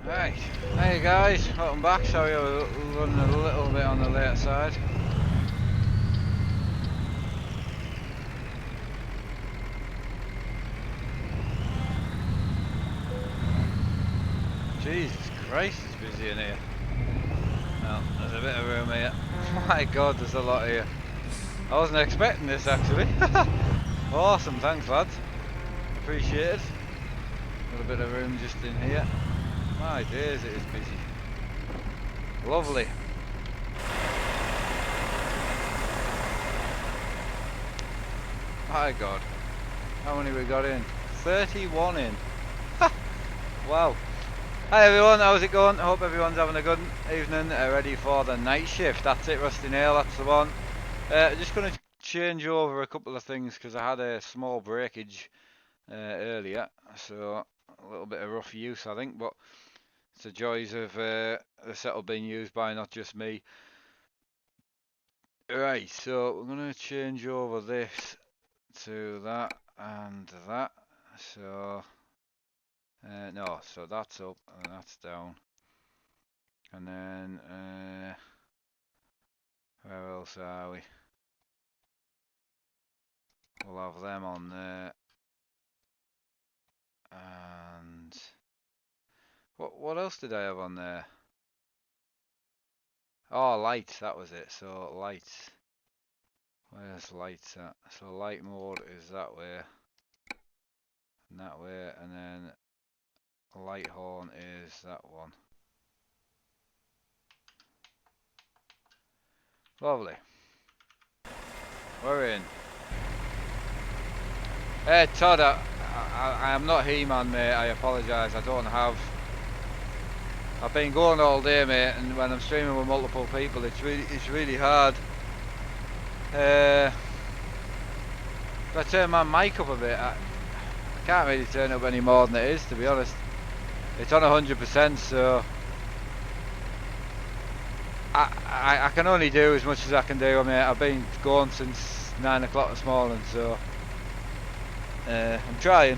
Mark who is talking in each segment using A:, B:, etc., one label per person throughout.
A: Right, hey guys, welcome back. Sorry I was running a little bit on the late side. Jesus Christ, it's busy in here. Well, there's a bit of room here. My God, there's a lot here. I wasn't expecting this actually. Awesome, thanks lads. Appreciate it. Got a bit of room just in here. My days, it is busy. Lovely. My God. How many we got in? 31 in. Wow. Hi everyone, how's it going? I hope everyone's having a good evening, ready for the night shift. That's it, Rusty Nail, that's the one. Just going to change over a couple of things because I had a small breakage earlier, so a little bit of rough use I think, but it's the joys of the setup being used by not just me. Right, so we're going to change over this to that and that, so no, so that's up and that's down. And then, where else are we? We'll have them on there. And what else did I have on there? Oh, lights, that was it. So lights. Where's lights at? So light mode is that way. And that way. And then light horn is that one. Lovely. We're in. Hey Todd, I am not He-Man, mate. I apologise. I don't have. I've been going all day, mate, and when I'm streaming with multiple people, it's really hard. If I turn my mic up a bit, I can't really turn it up any more than it is, to be honest. It's on 100%, so I can only do as much as I can do. I mean, I've been going since 9 o'clock this morning, so I'm trying.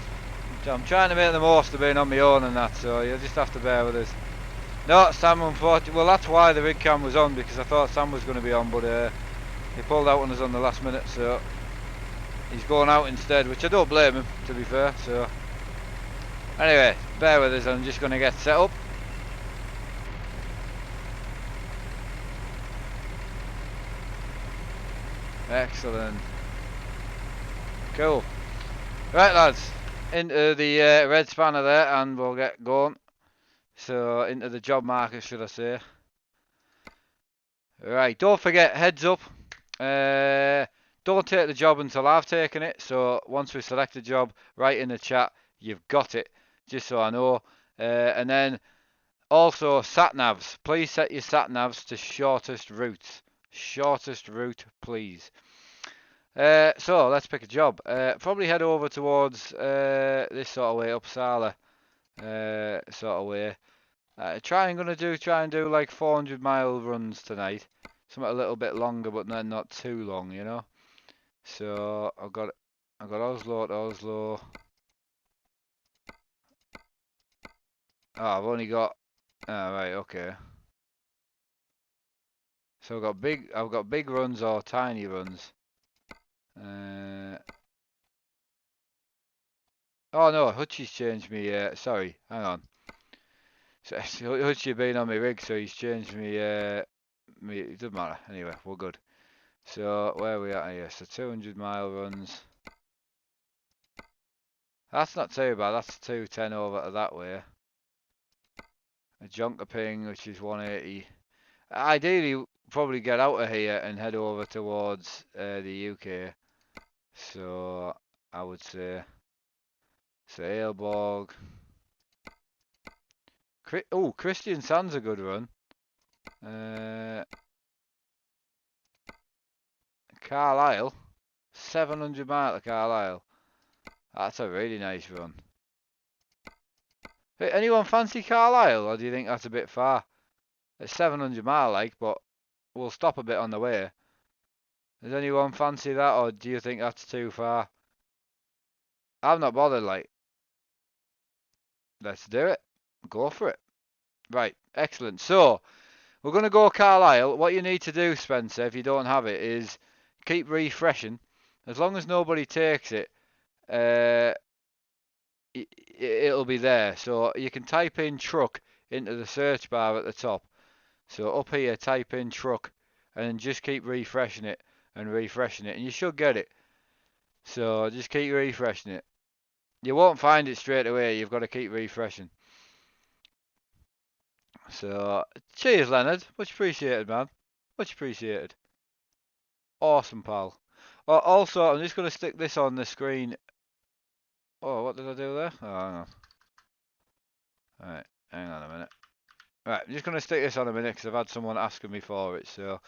A: I'm trying to make the most of being on my own and that, so you'll just have to bear with us. No, Sam, unfortunately, well, that's why the rig cam was on, because I thought Sam was going to be on, but he pulled out on us on the last minute, so he's going out instead, which I don't blame him, to be fair. So anyway, bear with us. I'm just going to get set up. Excellent. Cool. Right lads, into the red spanner there and we'll get going. So into the job marker, should I say. Right, don't forget, heads up, don't take the job until I've taken it. So once we select a job, write in the chat you've got it, just so I know. And then also sat navs, please set your sat navs to shortest routes. Shortest route, please. So let's pick a job. Probably head over towards this sort of way, Uppsala sort of way. Try and do like 400-mile runs tonight. Something a little bit longer, but then not too long, you know. So I've got Oslo to Oslo. Oh, I've only got. Oh, right, okay. So I've got big runs or tiny runs. Oh no, Hutchie's changed me. Sorry, hang on. So Hutchie been on my rig, so he's changed me. It doesn't matter. Anyway, we're good. So where are we at here? So 200-mile runs. That's not too bad. That's 210 over to that way. A Jonker ping, which is 180. Ideally, probably get out of here and head over towards the UK. So I would say, Aalborg. Oh, Christian Sand's a good run. Carlisle, 700 mile to Carlisle. That's a really nice run. Hey, anyone fancy Carlisle, or do you think that's a bit far? It's 700 mile like, but we'll stop a bit on the way. Does anyone fancy that, or do you think that's too far? I'm not bothered, like. Let's do it. Go for it. Right, excellent. So, we're going to go Carlisle. What you need to do, Spencer, if you don't have it, is keep refreshing. As long as nobody takes it, it'll be there. So you can type in truck into the search bar at the top. So up here, type in truck and just keep refreshing it and refreshing it, and you should get it. So just keep refreshing it. You won't find it straight away. You've got to keep refreshing. So cheers, Leonard. Much appreciated, man. Much appreciated. Awesome, pal. Also, I'm just going to stick this on the screen. Oh, what did I do there? Oh, hang on. Alright, hang on a minute. Right, I'm just going to stick this on a minute because I've had someone asking me for it, so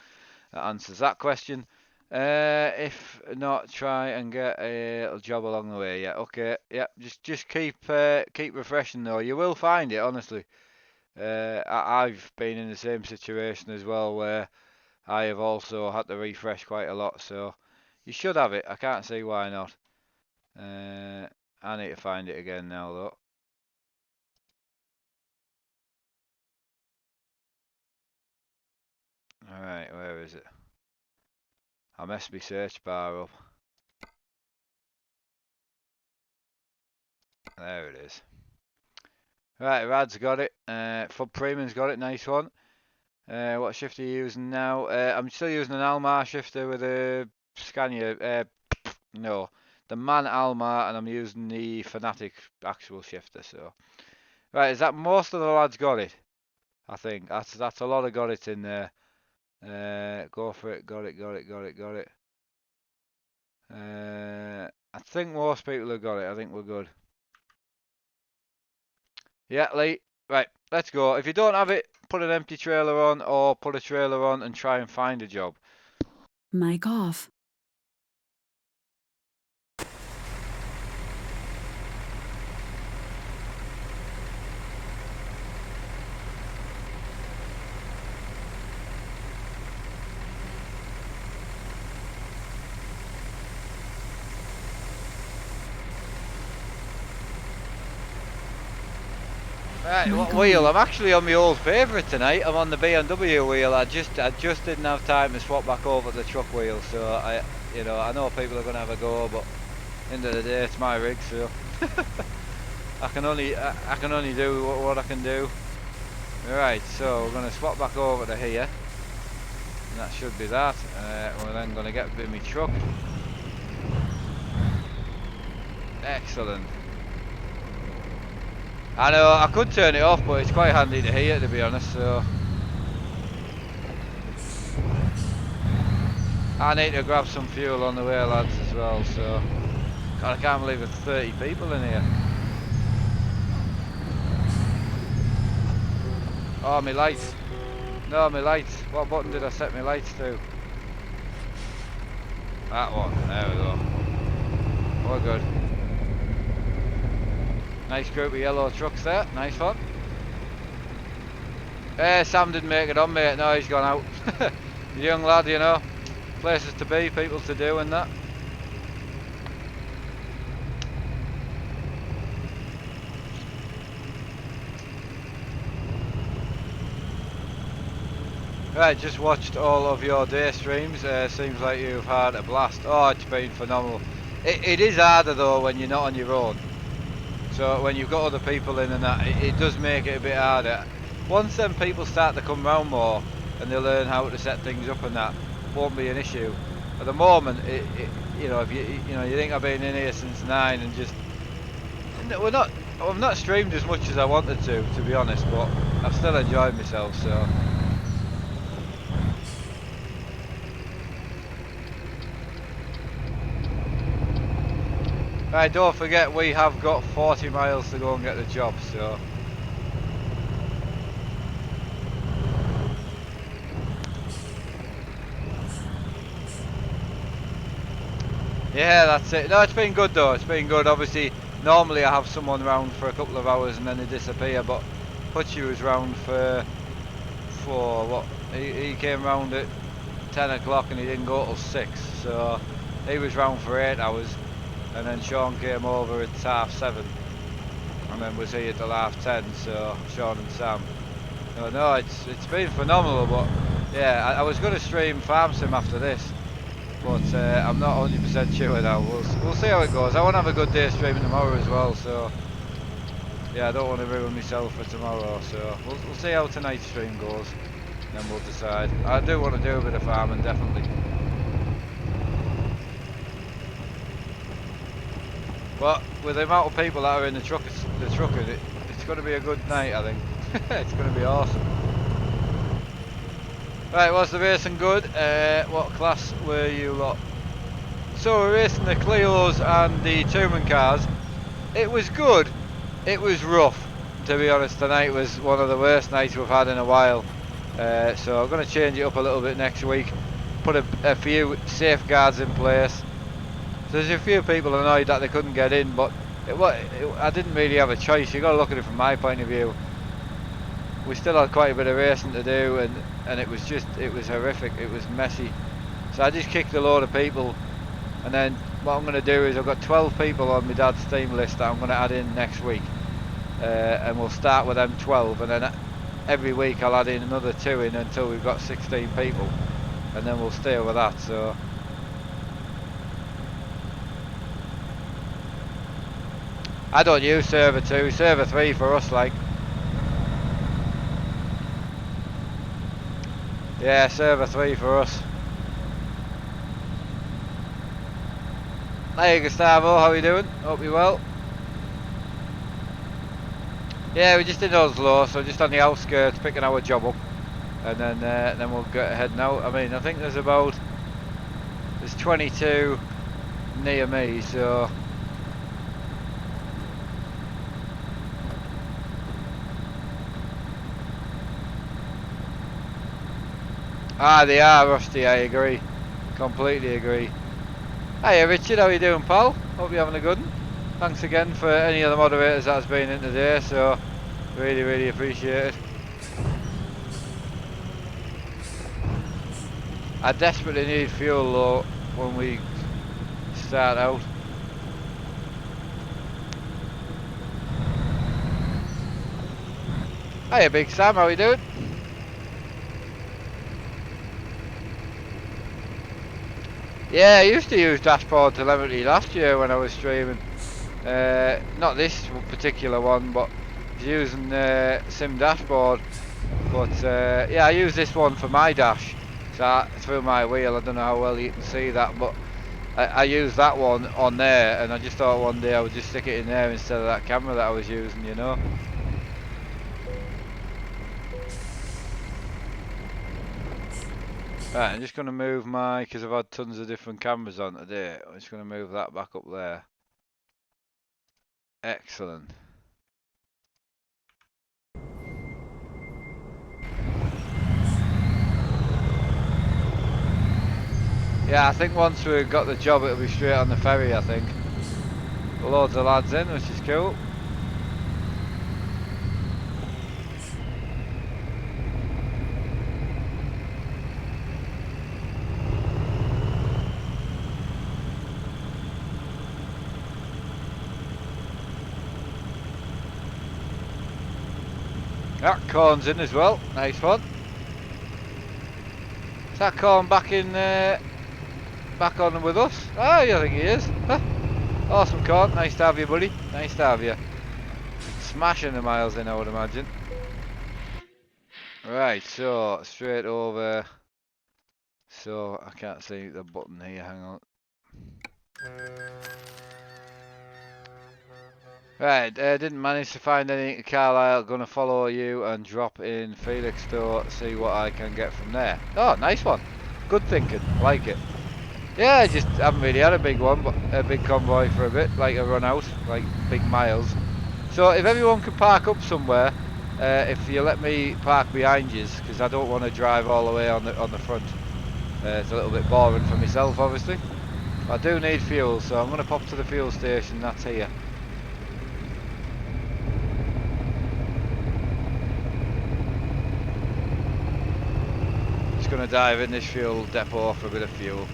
A: that answers that question. If not, try and get a little job along the way. Yeah, okay. Yeah, just keep refreshing though. You will find it, honestly. I've been in the same situation as well where I have also had to refresh quite a lot, so you should have it. I can't see why not. I need to find it again now though. Alright, where is it? I messed my search bar up. There it is. Right, Rad's got it. Fub Freeman's got it. Nice one. What shift are you using now? I'm still using an Almar shifter with a Scania. No, the Man Almar, and I'm using the Fanatic actual shifter. So, right, is that most of the lads got it? I think that's a lot of got it in there. Go for it. Got it. Got it. Got it. Got it. I think most people have got it. I think we're good. Yeah, Lee. Right, let's go. If you don't have it, put an empty trailer on or put a trailer on and try and find a job.
B: Mic off.
A: Right, what wheel? I'm actually on my old favourite tonight. I'm on the BMW wheel. I just didn't have time to swap back over to the truck wheel. So I know people are gonna have a go, but end of the day, it's my rig, so I can only do what I can do. Right, so we're gonna swap back over to here, and that should be that. We're then gonna get in my truck. Excellent. I know, I could turn it off, but it's quite handy to hear, to be honest, so I need to grab some fuel on the way, lads, as well, so God, I can't believe there's 30 people in here. Oh, my lights. No, my lights. What button did I set my lights to? That one. There we go. We're good. Nice group of yellow trucks there. Nice one. Sam didn't make it on, mate. No, he's gone out. Young lad, you know. Places to be, people to do and that. Right, just watched all of your day streams. Seems like you've had a blast. Oh, it's been phenomenal. It is harder though when you're not on your own. So when you've got other people in and that, it does make it a bit harder. Once them people start to come round more and they learn how to set things up and that, won't be an issue. At the moment, you know, if you think I've been in here since 9 and just I've not streamed as much as I wanted to be honest, but I've still enjoyed myself. So. Right, don't forget we have got 40 miles to go and get the job, so. Yeah, that's it. No, it's been good though, it's been good. Obviously, normally I have someone round for a couple of hours and then they disappear, but Hutchie was round for what? He came round at 10 o'clock and he didn't go till 6, so he was round for 8 hours. And then Sean came over at 7:30 and then was here till 10:30, so Sean and Sam. No, it's been phenomenal, but yeah, I was going to stream Farm Sim after this, but I'm not 100% sure now. We'll see how it goes. I want to have a good day streaming tomorrow as well, so yeah, I don't want to ruin myself for tomorrow, so we'll see how tonight's stream goes, and then we'll decide. I do want to do a bit of farming, definitely. But with the amount of people that are in the trucking, it's going to be a good night, I think. It's going to be awesome. Right, was the racing good? What class were you lot? So we're racing the Clios and the two-man cars. It was good. It was rough, to be honest. Tonight was one of the worst nights we've had in a while. So I'm going to change it up a little bit next week. Put a few safeguards in place. So there's a few people annoyed that they couldn't get in, but I didn't really have a choice. You got to look at it from my point of view. We still had quite a bit of racing to do, and it was horrific. It was messy. So I just kicked a load of people, and then what I'm going to do is I've got 12 people on my dad's team list that I'm going to add in next week, and we'll start with them 12, and then every week I'll add in another 2 in until we've got 16 people, and then we'll stay with that. So I don't use server 2, server 3 for us, like. Yeah, server 3 for us. Hey Gustavo, how are you doing? Hope you're well. Yeah, we're just in Oslo, so just on the outskirts, picking our job up, and then we'll get heading out. I mean, I think there's 22 near me, so they are rusty. I agree, completely agree. Hiya Richard, how you doing, pal? Hope you're having a good one. Thanks again for any of the moderators that has been in today, so really appreciate it. I desperately need fuel though when we start out. Hiya Big Sam, how you doing? Yeah, I used to use dashboard telemetry last year when I was streaming. Not this particular one, but I was using Sim Dashboard. But yeah, I use this one for my dash. So through my wheel, I don't know how well you can see that, but I use that one on there, and I just thought one day I would just stick it in there instead of that camera that I was using, you know. Right, I'm just going to move because I've had tons of different cameras on today, I'm just going to move that back up there. Excellent. Yeah, I think once we've got the job, it'll be straight on the ferry, I think. Loads of lads in, which is cool. That corn's in as well, nice one. Is that corn back on with us? Oh, yeah, I think he is. Huh. Awesome corn, nice to have you, buddy. Nice to have you. Smashing the miles in, I would imagine. Right, so straight over. So I can't see the button here, hang on. Right, didn't manage to find anything at Carlisle. Gonna follow you and drop in Felixstowe, see what I can get from there. Oh, nice one. Good thinking, like it. Yeah, I just haven't really had a big one, but a big convoy for a bit, like a run out, like big miles. So if everyone can park up somewhere, if you let me park behind you, because I don't want to drive all the way on the front. It's a little bit boring for myself, obviously. I do need fuel, so I'm going to pop to the fuel station. That's here. Just going to dive in this fuel depot for a bit of fuel.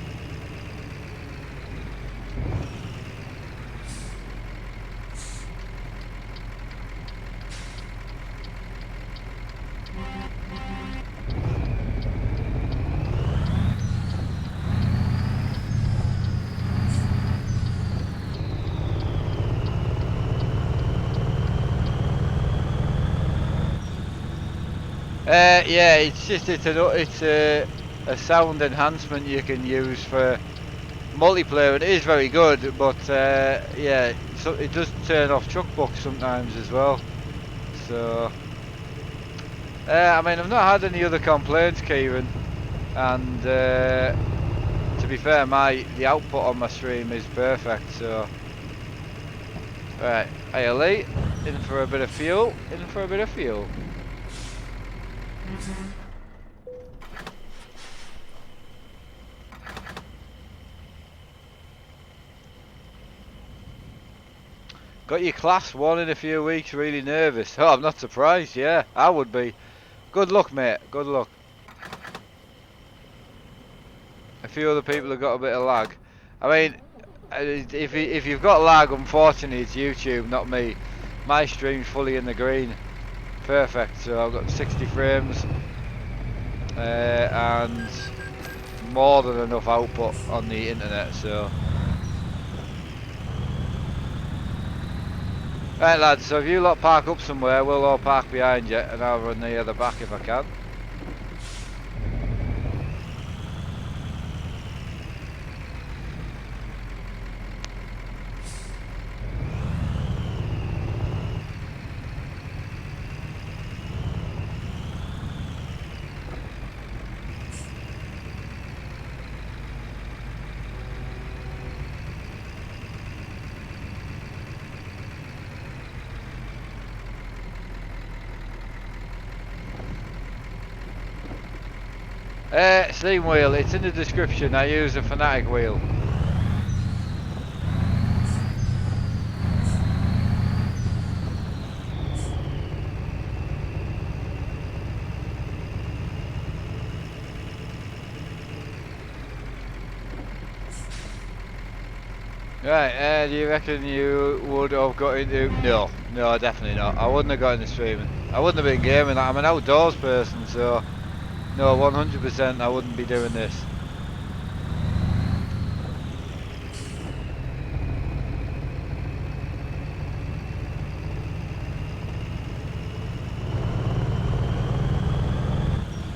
A: Yeah, it's a sound enhancement you can use for multiplayer. It is very good, but yeah, so it does turn off chuck bucks sometimes as well. So I mean, I've not had any other complaints, Kieran, and to be fair, the output on my stream is perfect. So right, ALE in for a bit of fuel, in for a bit of fuel. Got your class 1 in a few weeks, really nervous. Oh, I'm not surprised, yeah, I would be. Good luck, mate, good luck. A few other people have got a bit of lag. I mean, if you've got lag, unfortunately it's YouTube, not me. My stream's fully in the green. Perfect, so I've got 60 frames and more than enough output on the internet, so. Right lads, so if you lot park up somewhere, we'll all park behind you and I'll run the other back if I can. Steam wheel, it's in the description, I use a Fanatic wheel. Right, do you reckon you would have got into... No, definitely not. I wouldn't have got into streaming. I wouldn't have been gaming. I'm an outdoors person, so... No, 100% I wouldn't be doing this.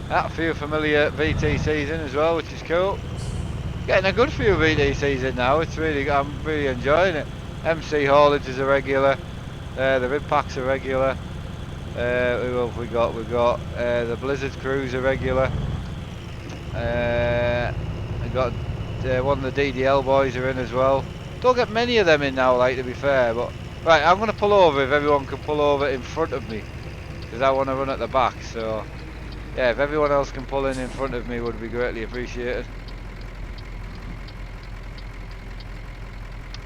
A: A few familiar VTCs in as well, which is cool. Getting a good few VTCs in now. It's really, I'm really enjoying it. MC haulage is a regular. The rib packs are regular. Who have we got? We've got the Blizzard crews are regular. We've got one of the DDL boys are in as well. Don't get many of them in now, like, to be fair. But right, I'm gonna pull over if everyone can pull over in front of me, because I want to run at the back. So yeah, if everyone else can pull in front of me, would be greatly appreciated.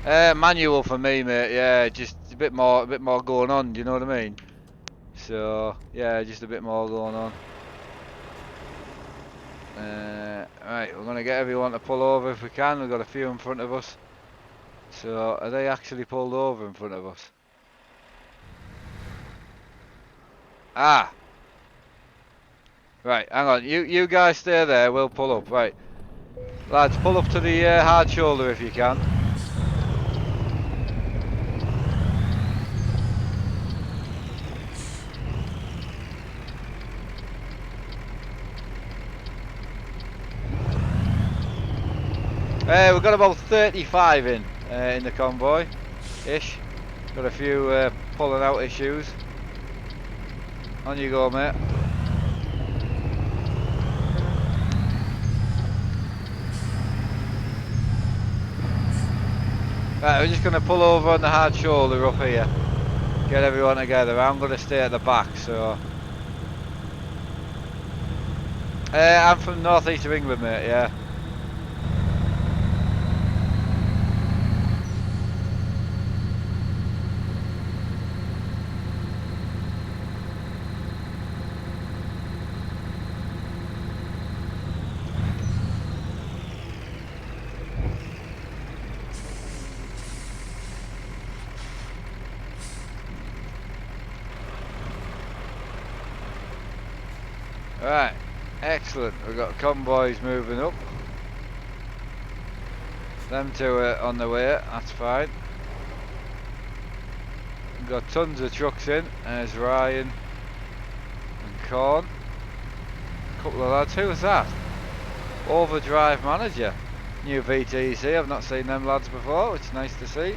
A: Manual for me, mate. Yeah, just a bit more going on. Do you know what I mean? So yeah, just a bit more going on. Right, we're gonna get everyone to pull over if we can. We've got a few in front of us. So are they actually pulled over in front of us? Ah. Right, hang on. You guys stay there. We'll pull up. Right, lads, pull up to the hard shoulder if you can. We've got about 35 in the convoy, ish. Got a few pulling out issues. On you go, mate. Right, we're just going to pull over on the hard shoulder up here. Get everyone together. I'm going to stay at the back, so... I'm from northeast of England, mate, yeah. Right, excellent. We've got convoys moving up. Them two are on the way, that's fine. We've got tons of trucks in. There's Ryan and Corn. couple of lads. Who was that? Overdrive Manager. New VTC, I've not seen them lads before, which is nice to see.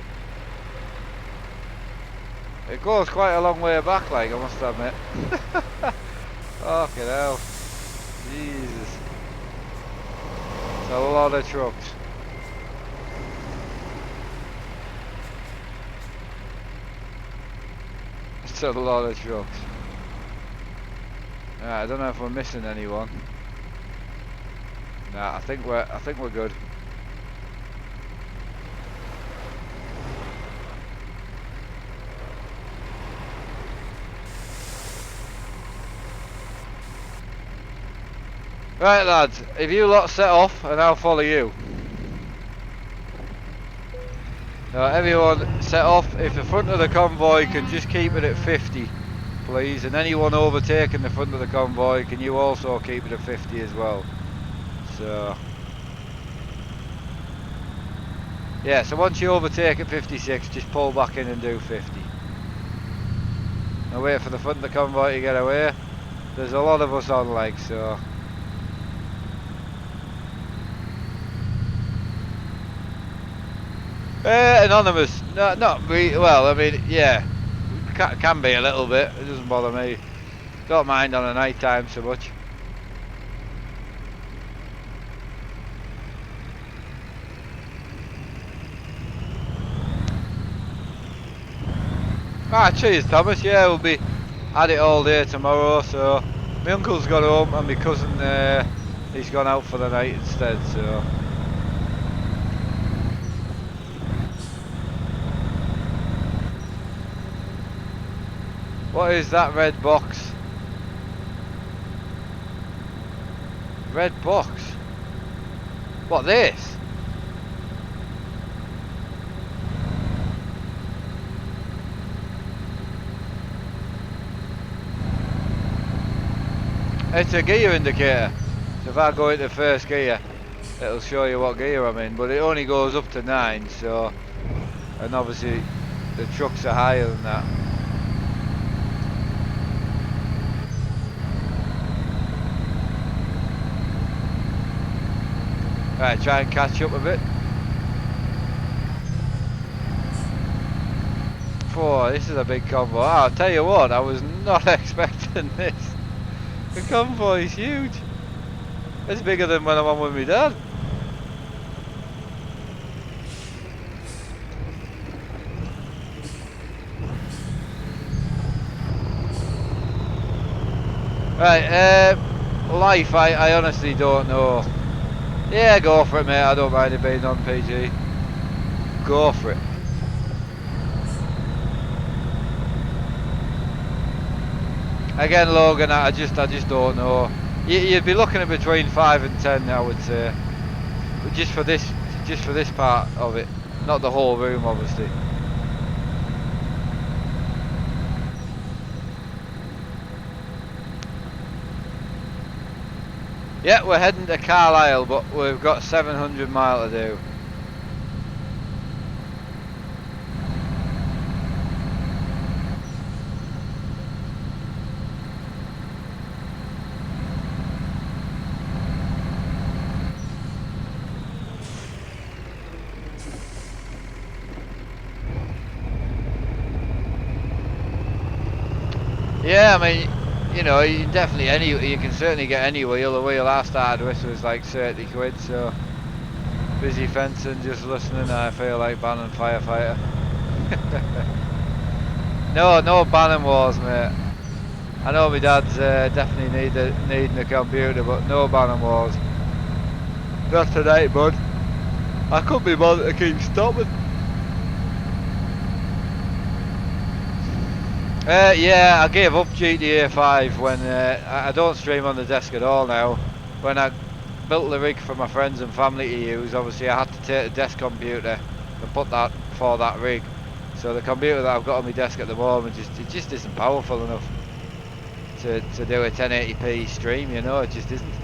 A: It goes quite a long way back, like, I must admit. Fucking hell. Jesus. It's a lot of trucks. It's a lot of trucks. I don't know if we're missing anyone. Nah, I think we're good. Right lads, if you lot set off and I'll follow you. Now everyone set off. If the front of the convoy can just keep it at 50 please, and anyone overtaking the front of the convoy, can you also keep it at 50 as well. So yeah, so once you overtake at 56 just pull back in and do 50. Now wait for the front of the convoy to get away. There's a lot of us on, like, so anonymous, no, not really. Well, I mean, yeah, can be a little bit. It doesn't bother me. Don't mind on a night time so much. Ah, cheers, Thomas. Yeah, we'll be at it all day tomorrow. So my uncle's gone home and my cousin, he's gone out for the night instead. So. What is that red box? Red box? What, this? It's a gear indicator. So if I go into first gear, it'll show you what gear I'm in, but it only goes up to 9, so, and obviously the trucks are higher than that. Right, try and catch up a bit. Oh, this is a big convoy. I'll tell you what, I was not expecting this. The convoy is huge. It's bigger than when I'm on with my dad. Right, life, I honestly don't know. Yeah, go for it, mate. I don't mind it being on PG. Go for it. Again, Logan, I just don't know. You'd be looking at between 5 and 10, I would say. But just for this part of it, not the whole room, obviously. Yeah, we're heading to Carlisle, but we've got 700 miles to do. Yeah, I mean, you know, you can certainly get any wheel. The wheel I started with was like 30 quid, so busy fencing, just listening. I feel like banning firefighter. No banning wars, mate. I know my dad's definitely needing a computer, but no banning wars. Not tonight, bud. I couldn't be bothered to keep stopping. Yeah, I gave up GTA 5 when I don't stream on the desk at all now. When I built the rig for my friends and family to use, obviously I had to take the desk computer and put that for that rig. So the computer that I've got on my desk at the moment just isn't powerful enough to do a 1080p stream, you know, it just isn't.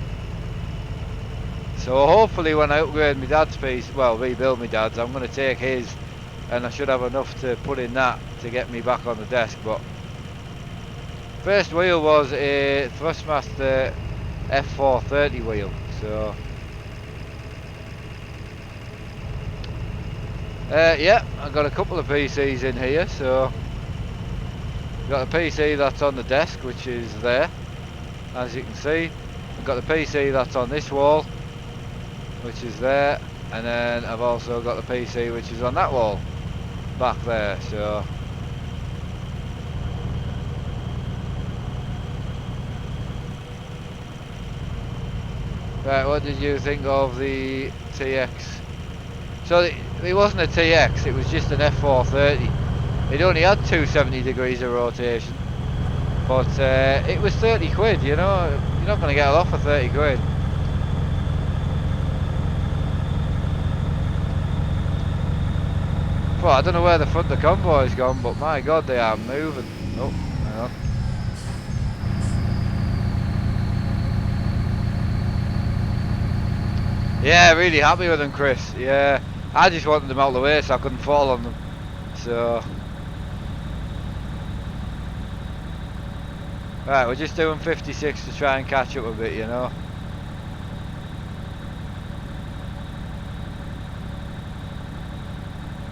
A: So hopefully when I upgrade my dad's piece, well, rebuild my dad's, I'm going to take his, and I should have enough to put in that to get me back on the desk. But first wheel was a Thrustmaster F430 wheel. So yeah, I've got a couple of PCs in here. So I've got a PC that's on the desk, which is there, as you can see. I've got the PC that's on this wall, which is there, and then I've also got the PC which is on that wall back there. So right, what did you think of the TX? So it wasn't a TX, it was just an F430. It only had 270 degrees of rotation, but it was 30 quid, you know. You're not going to get it off for 30 quid. Well, I don't know where the front of the convoy's gone, but my god, they are moving. Oh, hang on. Yeah, really happy with them, Chris. Yeah, I just wanted them out of the way so I couldn't fall on them. So right, we're just doing 56 to try and catch up a bit, you know.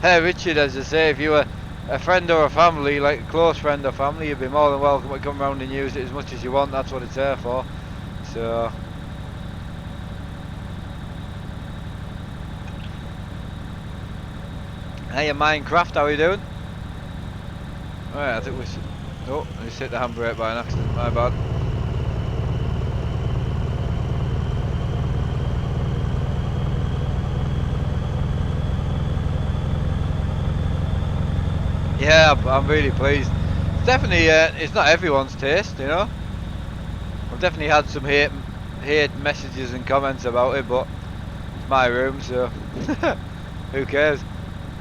A: Hey Richard, as I say, if you were a friend or a family, like a close friend or family, you'd be more than welcome to come round and use it as much as you want. That's what it's there for. So hey, Minecraft, how are you doing? Right, I think we should... Oh, I just hit the handbrake by an accident, my bad. Yeah, I'm really pleased. It's definitely, it's not everyone's taste, you know. I've definitely had some hate messages and comments about it, but it's my room, so who cares?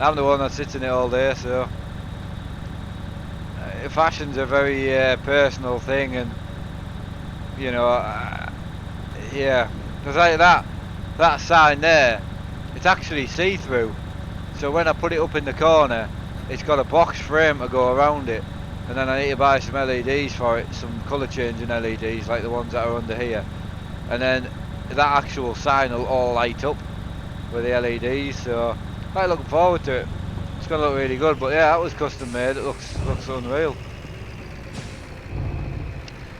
A: I'm the one that sits in it all day, so fashion's a very personal thing, and you know, yeah, because like that sign there, it's actually see-through. So when I put it up in the corner, it's got a box frame to go around it, and then I need to buy some LEDs for it, some colour changing LEDs like the ones that are under here, and then that actual sign will all light up with the LEDs. So quite looking forward to it. It's gonna look really good. But yeah, that was custom made. It looks unreal.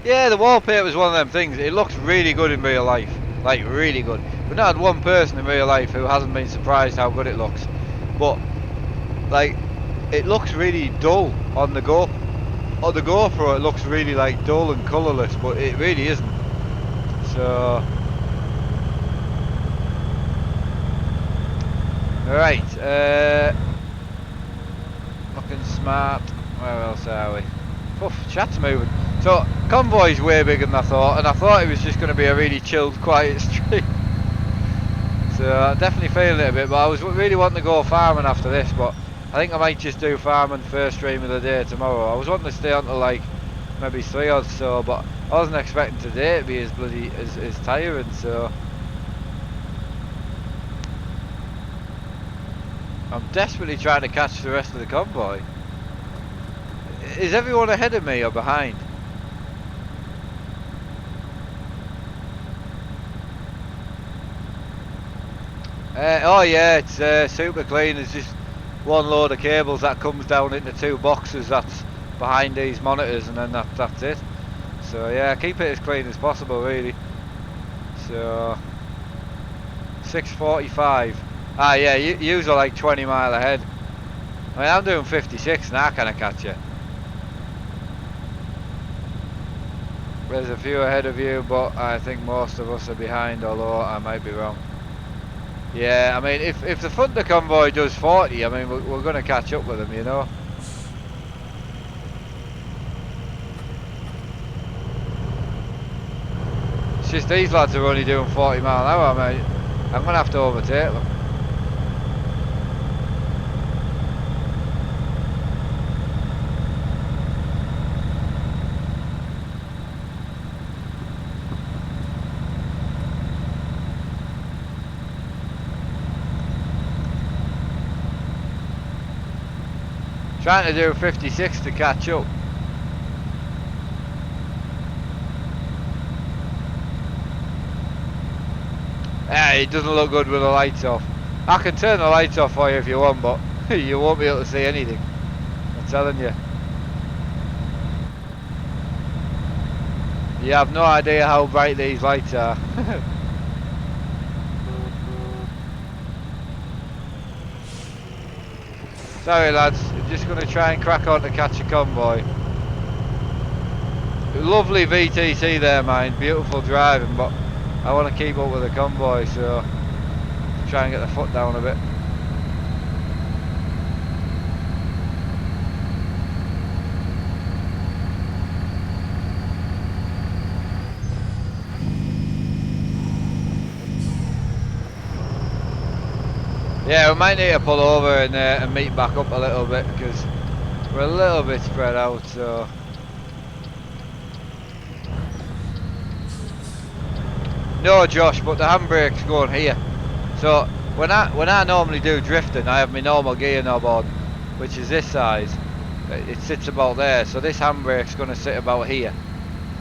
A: Yeah, the wallpaper is one of them things. It looks really good in real life, like really good. We've not had one person in real life who hasn't been surprised how good it looks. But like, it looks really dull on the go. On the GoPro, it looks really like dull and colourless, but it really isn't. So, right, looking smart. Where else are we? Oof, chat's moving. So, convoy's way bigger than I thought, and I thought it was just going to be a really chilled, quiet street. So, I'm definitely feeling it a bit, but I was really wanting to go farming after this, but I think I might just do farming first stream of the day tomorrow. I was wanting to stay on till like maybe 3 or so, but I wasn't expecting today to be as bloody as tiring. So I'm desperately trying to catch the rest of the convoy. Is everyone ahead of me or behind? Oh yeah, it's super clean. It's just one load of cables that comes down into 2 boxes that's behind these monitors, and then that's it. So yeah, keep it as clean as possible really. So 6:45. Ah yeah, yous are like 20 mile ahead. I mean, I'm doing 56 now. Can I catch you? There's a few ahead of you, but I think most of us are behind, although I might be wrong. Yeah, I mean, if the front of the convoy does 40, I mean, we're going to catch up with them, you know. It's just these lads are only doing 40 mile an hour, mate. I'm going to have to overtake them. Trying to do 56 to catch up. It doesn't look good with the lights off. I can turn the lights off for you if you want, but you won't be able to see anything. I'm telling you. You have no idea how bright these lights are. Sorry lads, I'm just going to try and crack on to catch a convoy. Lovely VTC there, mine. Beautiful driving, but I want to keep up with the convoy, so try and get the foot down a bit. Yeah, we might need to pull over and meet back up a little bit because we're a little bit spread out. So no, Josh, but the handbrake's going here. So when I normally do drifting, I have my normal gear knob on, which is this size. It sits about there. So this handbrake's going to sit about here,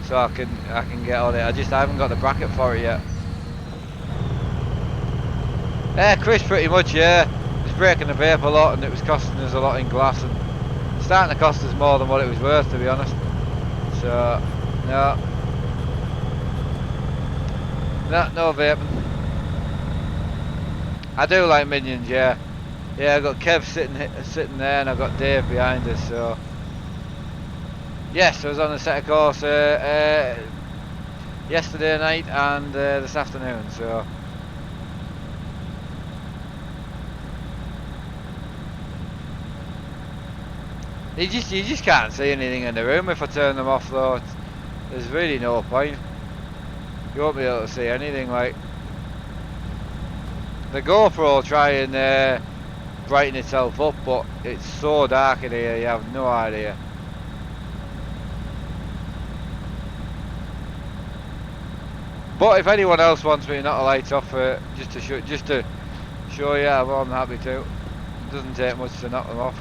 A: so I can get on it. I haven't got the bracket for it yet. Yeah, Chris, pretty much, yeah. It was breaking the vape a lot and it was costing us a lot in glass and starting to cost us more than what it was worth, to be honest. So, no. No vaping. I do like minions, yeah. Yeah, I've got Kev sitting there and I've got Dave behind us, so. Yes, I was on a set of course yesterday night and this afternoon, so. You just can't see anything in the room if I turn them off though. There's really no point. You won't be able to see anything. Like the GoPro will try and brighten itself up, but it's so dark in here you have no idea. But if anyone else wants me to knock the lights off just to show you, I'm more than happy to. It doesn't take much to knock them off.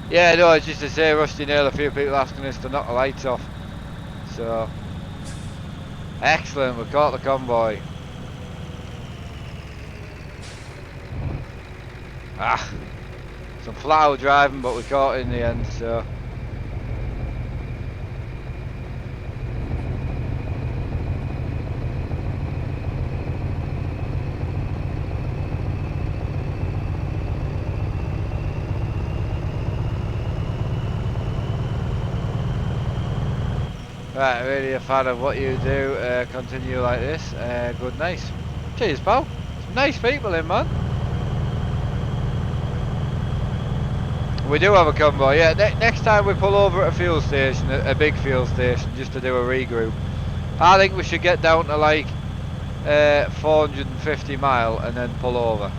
A: Yeah, no, it's just to say, Rusty Nail, a few people asking us to knock the lights off. So, excellent, we caught the convoy. Some flat out driving, but we caught it in the end, so. Right, really a fan of what you do, continue like this, good, nice. Cheers pal, some nice people in, man. We do have a convoy, yeah. Next time we pull over at a fuel station, a big fuel station, just to do a regroup, I think we should get down to like 450 mile and then pull over.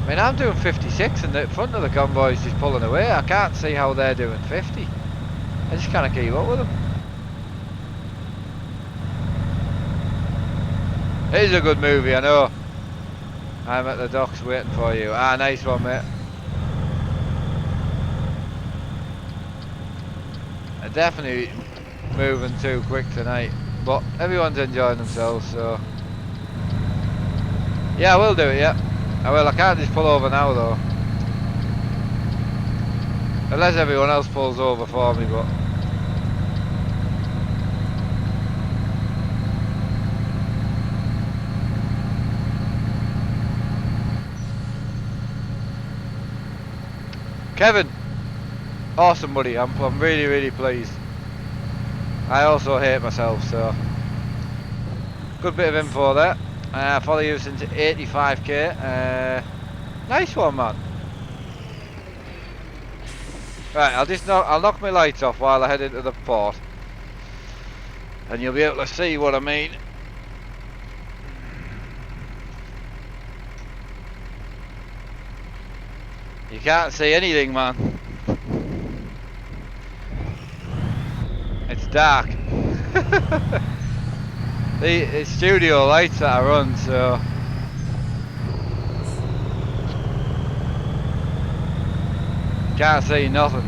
A: I mean, I'm doing 56 and the front of the convoy is just pulling away. I can't see how they're doing 50. I just can't keep up with them. It is a good movie, I know. I'm at the docks waiting for you. Ah, nice one, mate. I'm definitely moving too quick tonight, but everyone's enjoying themselves, so. Yeah, I will do it, yeah. I will. I can't just pull over now, though. Unless everyone else pulls over for me, but. Kevin, awesome buddy, I'm really, really pleased. I also hate myself, so good bit of info there. Follow you since 85k. Nice one, man. Right, I'll knock my lights off while I head into the port, and you'll be able to see what I mean. You can't see anything, man. It's dark. It's studio lights that I run, so. Can't see nothing.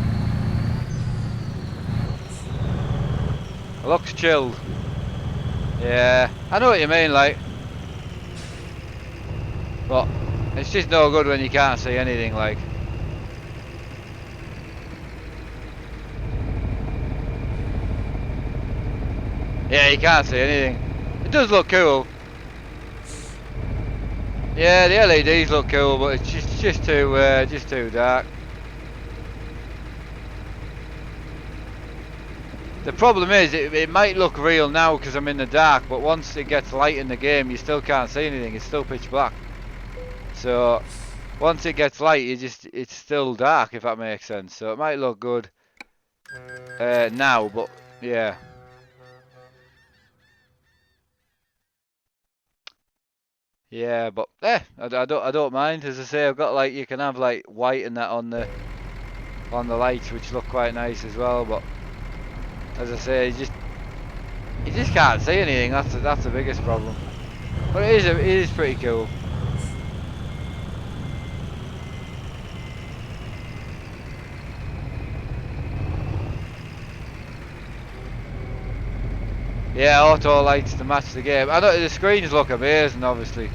A: It looks chilled. Yeah, I know what you mean, like. But it's just no good when you can't see anything, like. Yeah, you can't see anything. It does look cool. Yeah, the LEDs look cool, but it's just too dark. The problem is, it might look real now because I'm in the dark, but once it gets light in the game, you still can't see anything. It's still pitch black. So once it gets light, it's still dark, if that makes sense. So it might look good now, but yeah. Yeah, but I don't mind. As I say, I've got like, you can have like white and that on the lights, which look quite nice as well. But as I say, you just can't see anything. That's the biggest problem. But it is pretty cool. Yeah, auto lights to match the game. I know the screens look amazing, obviously,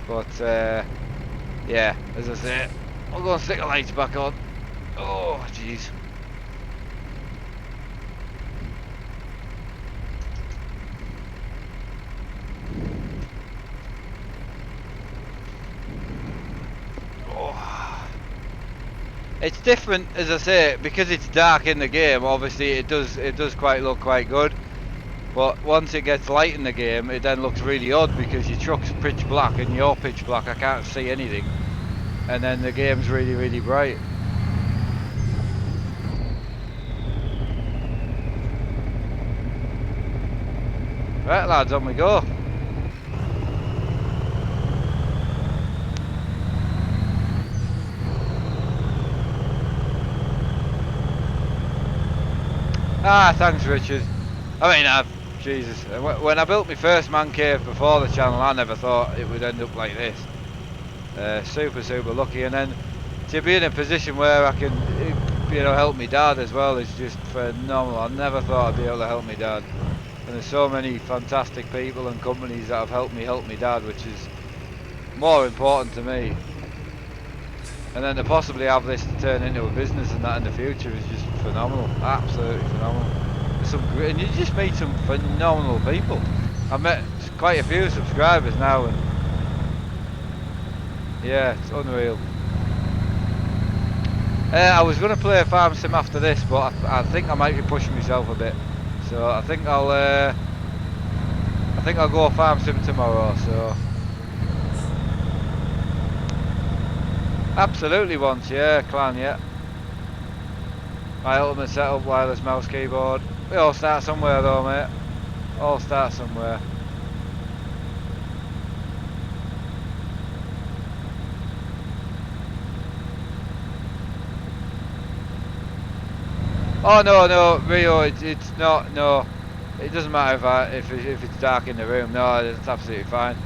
A: but yeah, as I say, I'll go and stick the lights back on. Oh, jeez. Oh. It's different, as I say, because it's dark in the game. Obviously, it does look quite good. But once it gets light in the game, it then looks really odd because your truck's pitch black and you're pitch black. I can't see anything, and then the game's really, really bright. Right, lads, on we go. Ah, thanks, Richard. I mean, Jesus, when I built my first man cave before the channel, I never thought it would end up like this. Super lucky, and then to be in a position where I can, help my dad as well is just phenomenal. I never thought I'd be able to help my dad, and there's so many fantastic people and companies that have helped me help my dad, which is more important to me. And then to possibly have this to turn into a business and that in the future is just phenomenal, absolutely phenomenal. And you just meet some phenomenal people. I've met quite a few subscribers now, and yeah, it's unreal. I was going to play a farm sim after this, but I think I might be pushing myself a bit. So I think I'll go farm sim tomorrow. So absolutely once, yeah, clan, yeah. My ultimate setup, wireless mouse, keyboard. We all start somewhere though, mate. All start somewhere. Oh no, Rio, it's not, no. It doesn't matter if it's dark in the room. No, it's absolutely fine.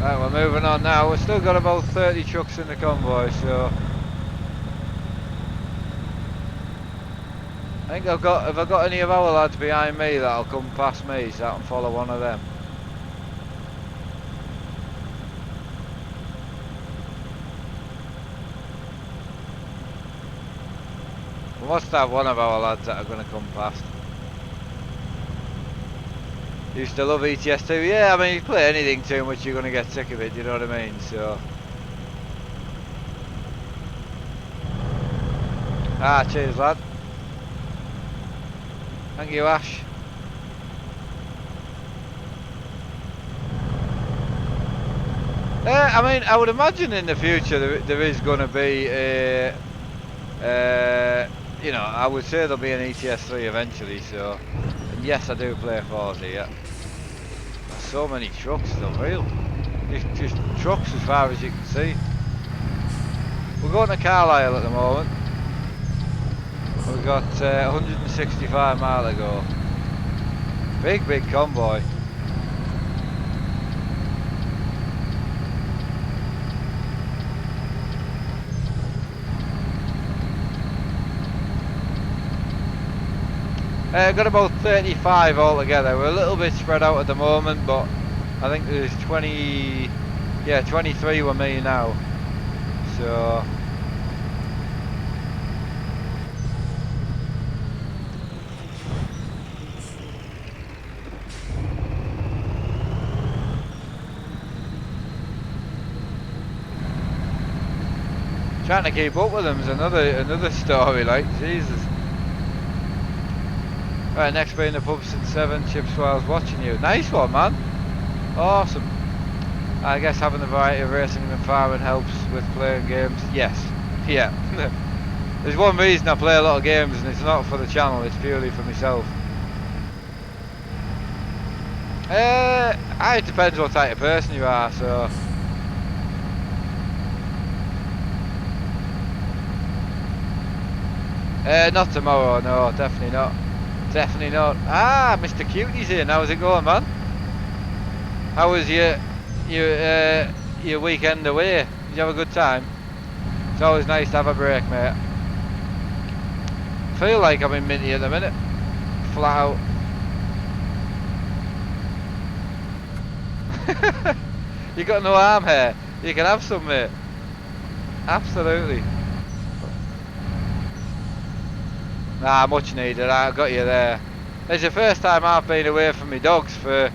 A: Right, we're moving on now. We've still got about 30 trucks in the convoy, so I think have I got any of our lads behind me that'll come past me so I can follow one of them? We must have one of our lads that are going to come past. Used to love ETS2. Yeah, I mean, you play anything too much, you're going to get sick of it, you know what I mean? So. Ah, cheers, lad. Thank you, Ash. I mean, I would imagine in the future there is going to be I would say there'll be an ETS3 eventually, so. And yes, I do play Forza, yeah. So many trucks, it's unreal. Just trucks as far as you can see. We're going to Carlisle at the moment. We've got 165 miles to go. Big convoy. Got about 35 altogether. We're a little bit spread out at the moment, but I think there's 20, yeah, 23 with me now. So trying to keep up with them is another story. Like Jesus. Right, next being the pub since 7. Chips while watching you. Nice one, man. Awesome. I guess having the variety of racing and farming helps with playing games. Yes. Yeah. There's one reason I play a lot of games, and it's not for the channel, it's purely for myself. It depends what type of person you are, so... not tomorrow, no, definitely not. Definitely not. Ah, Mr. Cutie's here. How's it going, man? How was your weekend away? Did you have a good time? It's always nice to have a break, mate. I feel like I'm in Minty at the minute. Flat out. You got no arm hair. You can have some, mate. Absolutely. Nah, much needed. I got you there. It's the first time I've been away from my dogs for,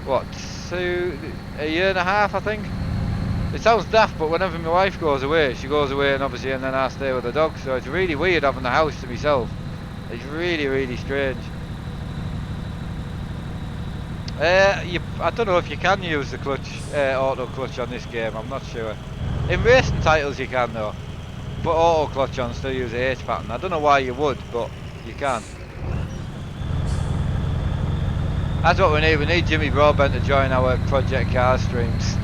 A: what, a year and a half, I think. It sounds daft, but whenever my wife goes away, she goes away and obviously, and then I stay with the dog, so it's really weird having the house to myself. It's really strange. I don't know if you can use the clutch, auto clutch on this game, I'm not sure. In racing titles you can though. Put auto clutch on, still use the H pattern. I don't know why you would, but you can. That's what we need. We need Jimmy Broadbent to join our Project Cars streams.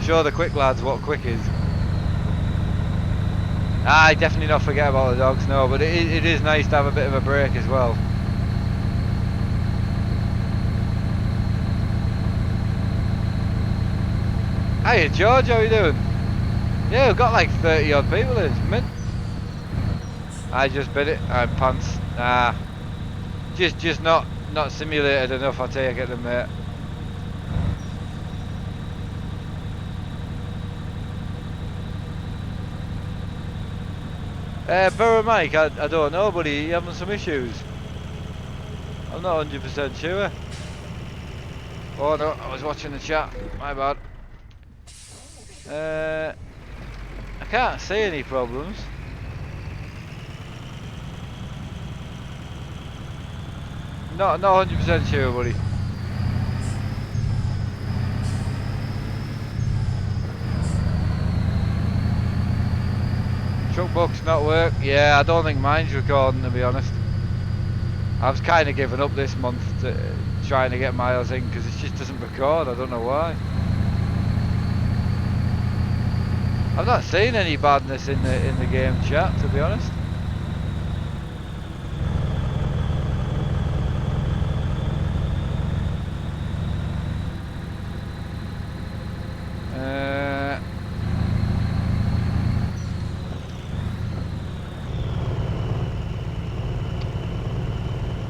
A: Show the quick lads what quick is. I definitely not forget about the dogs, no, but it is nice to have a bit of a break as well. Hiya George, how you doing? Yeah, we've got like 30 odd people in, it's mint. I just bid it, I'm pants. Nah. Just not simulated enough, I take it, mate. Burrow Mike, I don't know, but he having some issues. I'm not 100% sure. Oh no, I was watching the chat, my bad. I can't see any problems. Not 100% sure, buddy. Truck book's not work. Yeah, I don't think mine's recording, to be honest. I was kind of giving up this month to trying to get miles in because it just doesn't record. I don't know why. I've not seen any badness in the game chat, to be honest.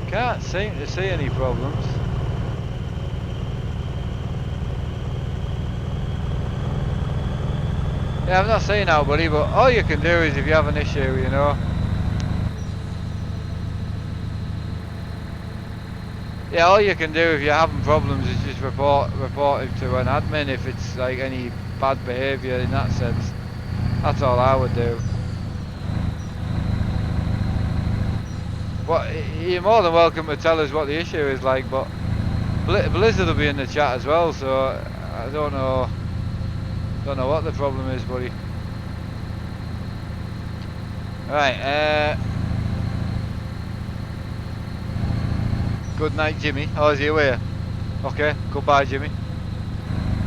A: Can't seem to see any problems. Yeah, I'm not saying that, buddy, but all you can do is if you have an issue, you know. Yeah, all you can do if you're having problems is just report it to an admin if it's like any bad behaviour in that sense. That's all I would do. Well, you're more than welcome to tell us what the issue is like, but Blizzard will be in the chat as well, so I don't know what the problem is, buddy. Right, good night, Jimmy. How's your way? Okay, goodbye, Jimmy.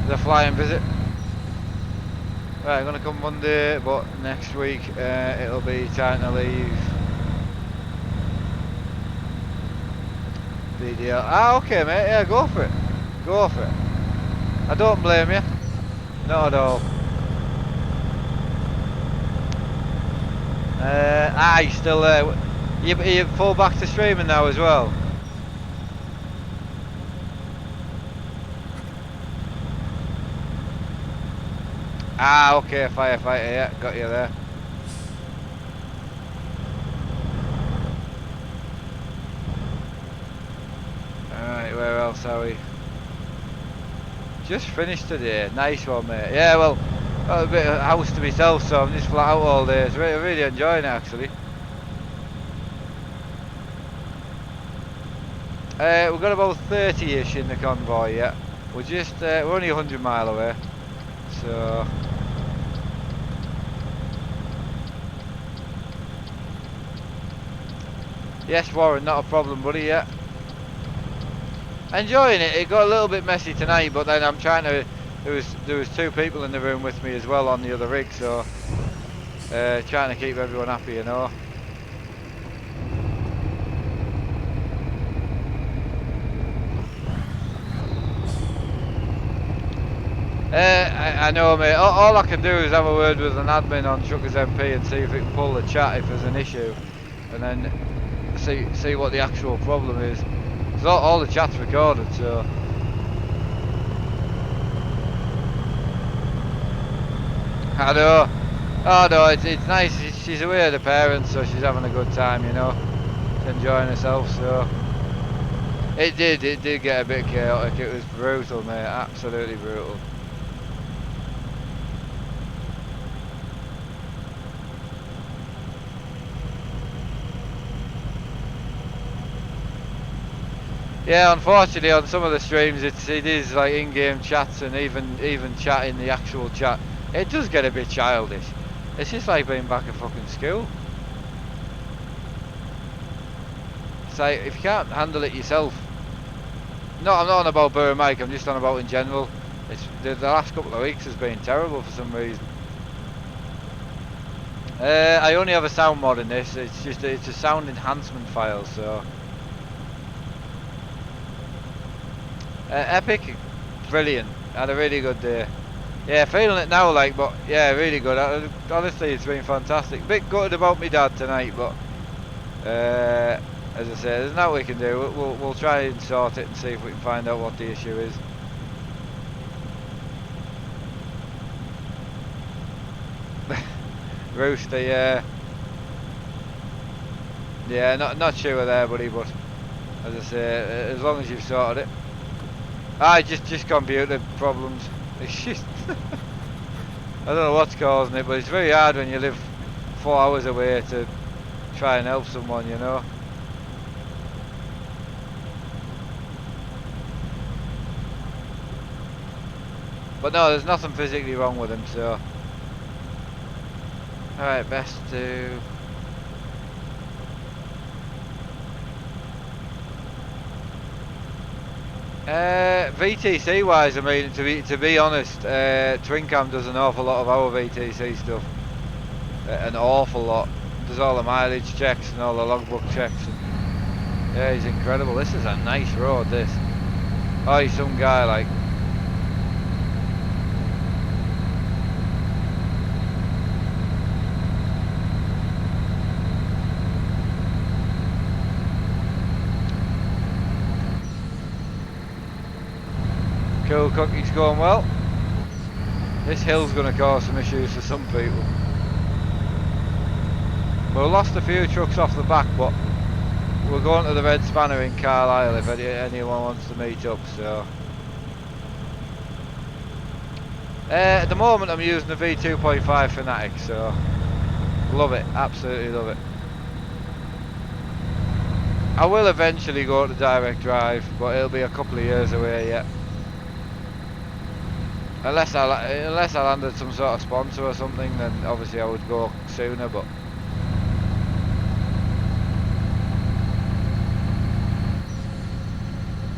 A: The flying visit. Right, I'm gonna come Monday, but next week it'll be time to leave. VDL. Ah, okay, mate. Yeah, go for it. Go for it. I don't blame you. Not at all. You still there. You full back to streaming now as well. Ah, okay, firefighter. Yeah, got you there. Alright, where else are we? Just finished today. Nice one, mate. Yeah, well, got a bit of house to myself, so I'm just flat out all day. It's really enjoying it, actually. We've got about 30-ish in the convoy, yeah. We're only 100 mile away, so... Yes, Warren, not a problem, buddy, yeah. Enjoying it. It got a little bit messy tonight, but then I'm trying to... There was 2 people in the room with me as well on the other rig, so... trying to keep everyone happy, you know. I know, mate. All I can do is have a word with an admin on Truckers MP and see if it can pull the chat if there's an issue, and then see what the actual problem is. So all the chat's recorded, so. I know. Oh no, it's nice. She's away with her parents, so she's having a good time, you know. She's enjoying herself, so. It did get a bit chaotic. It was brutal, mate. Absolutely brutal. Yeah, unfortunately on some of the streams it is like in-game chats and even chatting the actual chat. It does get a bit childish. It's just like being back at fucking school. It's like if you can't handle it yourself. No, I'm not on about Burr Mike, I'm just on about in general. It's the last couple of weeks has been terrible for some reason. I only have a sound mod in this. It's a sound enhancement file, so. Epic, brilliant. Had a really good day. Yeah, feeling it now, like, but yeah, really good. Honestly, it's been fantastic. Bit gutted about my dad tonight, but as I say, there's nothing we can do. We'll try and sort it and see if we can find out what the issue is. Rooster, yeah. Yeah, not sure there, buddy, but as I say, as long as you've sorted it. Just computer problems. It's just I don't know what's causing it, but it's very hard when you live 4 hours away to try and help someone, you know. But no, there's nothing physically wrong with him, so. Alright, best to. VTC wise, I mean, to be honest, Twincam does an awful lot of our VTC stuff. An awful lot. Does all the mileage checks and all the logbook checks. And, yeah, he's incredible. This is a nice road, this. Oh, he's some guy, like. Cool cookie's going well. This hill's going to cause some issues for some people. We've lost a few trucks off the back, but we're going to the Red Spanner in Carlisle if anyone wants to meet up, so. At the moment I'm using the V2.5 Fanatic, so love it, absolutely love it. I will eventually go to direct drive, but it'll be a couple of years away yet. Unless I landed some sort of sponsor or something, then obviously I would go sooner, but.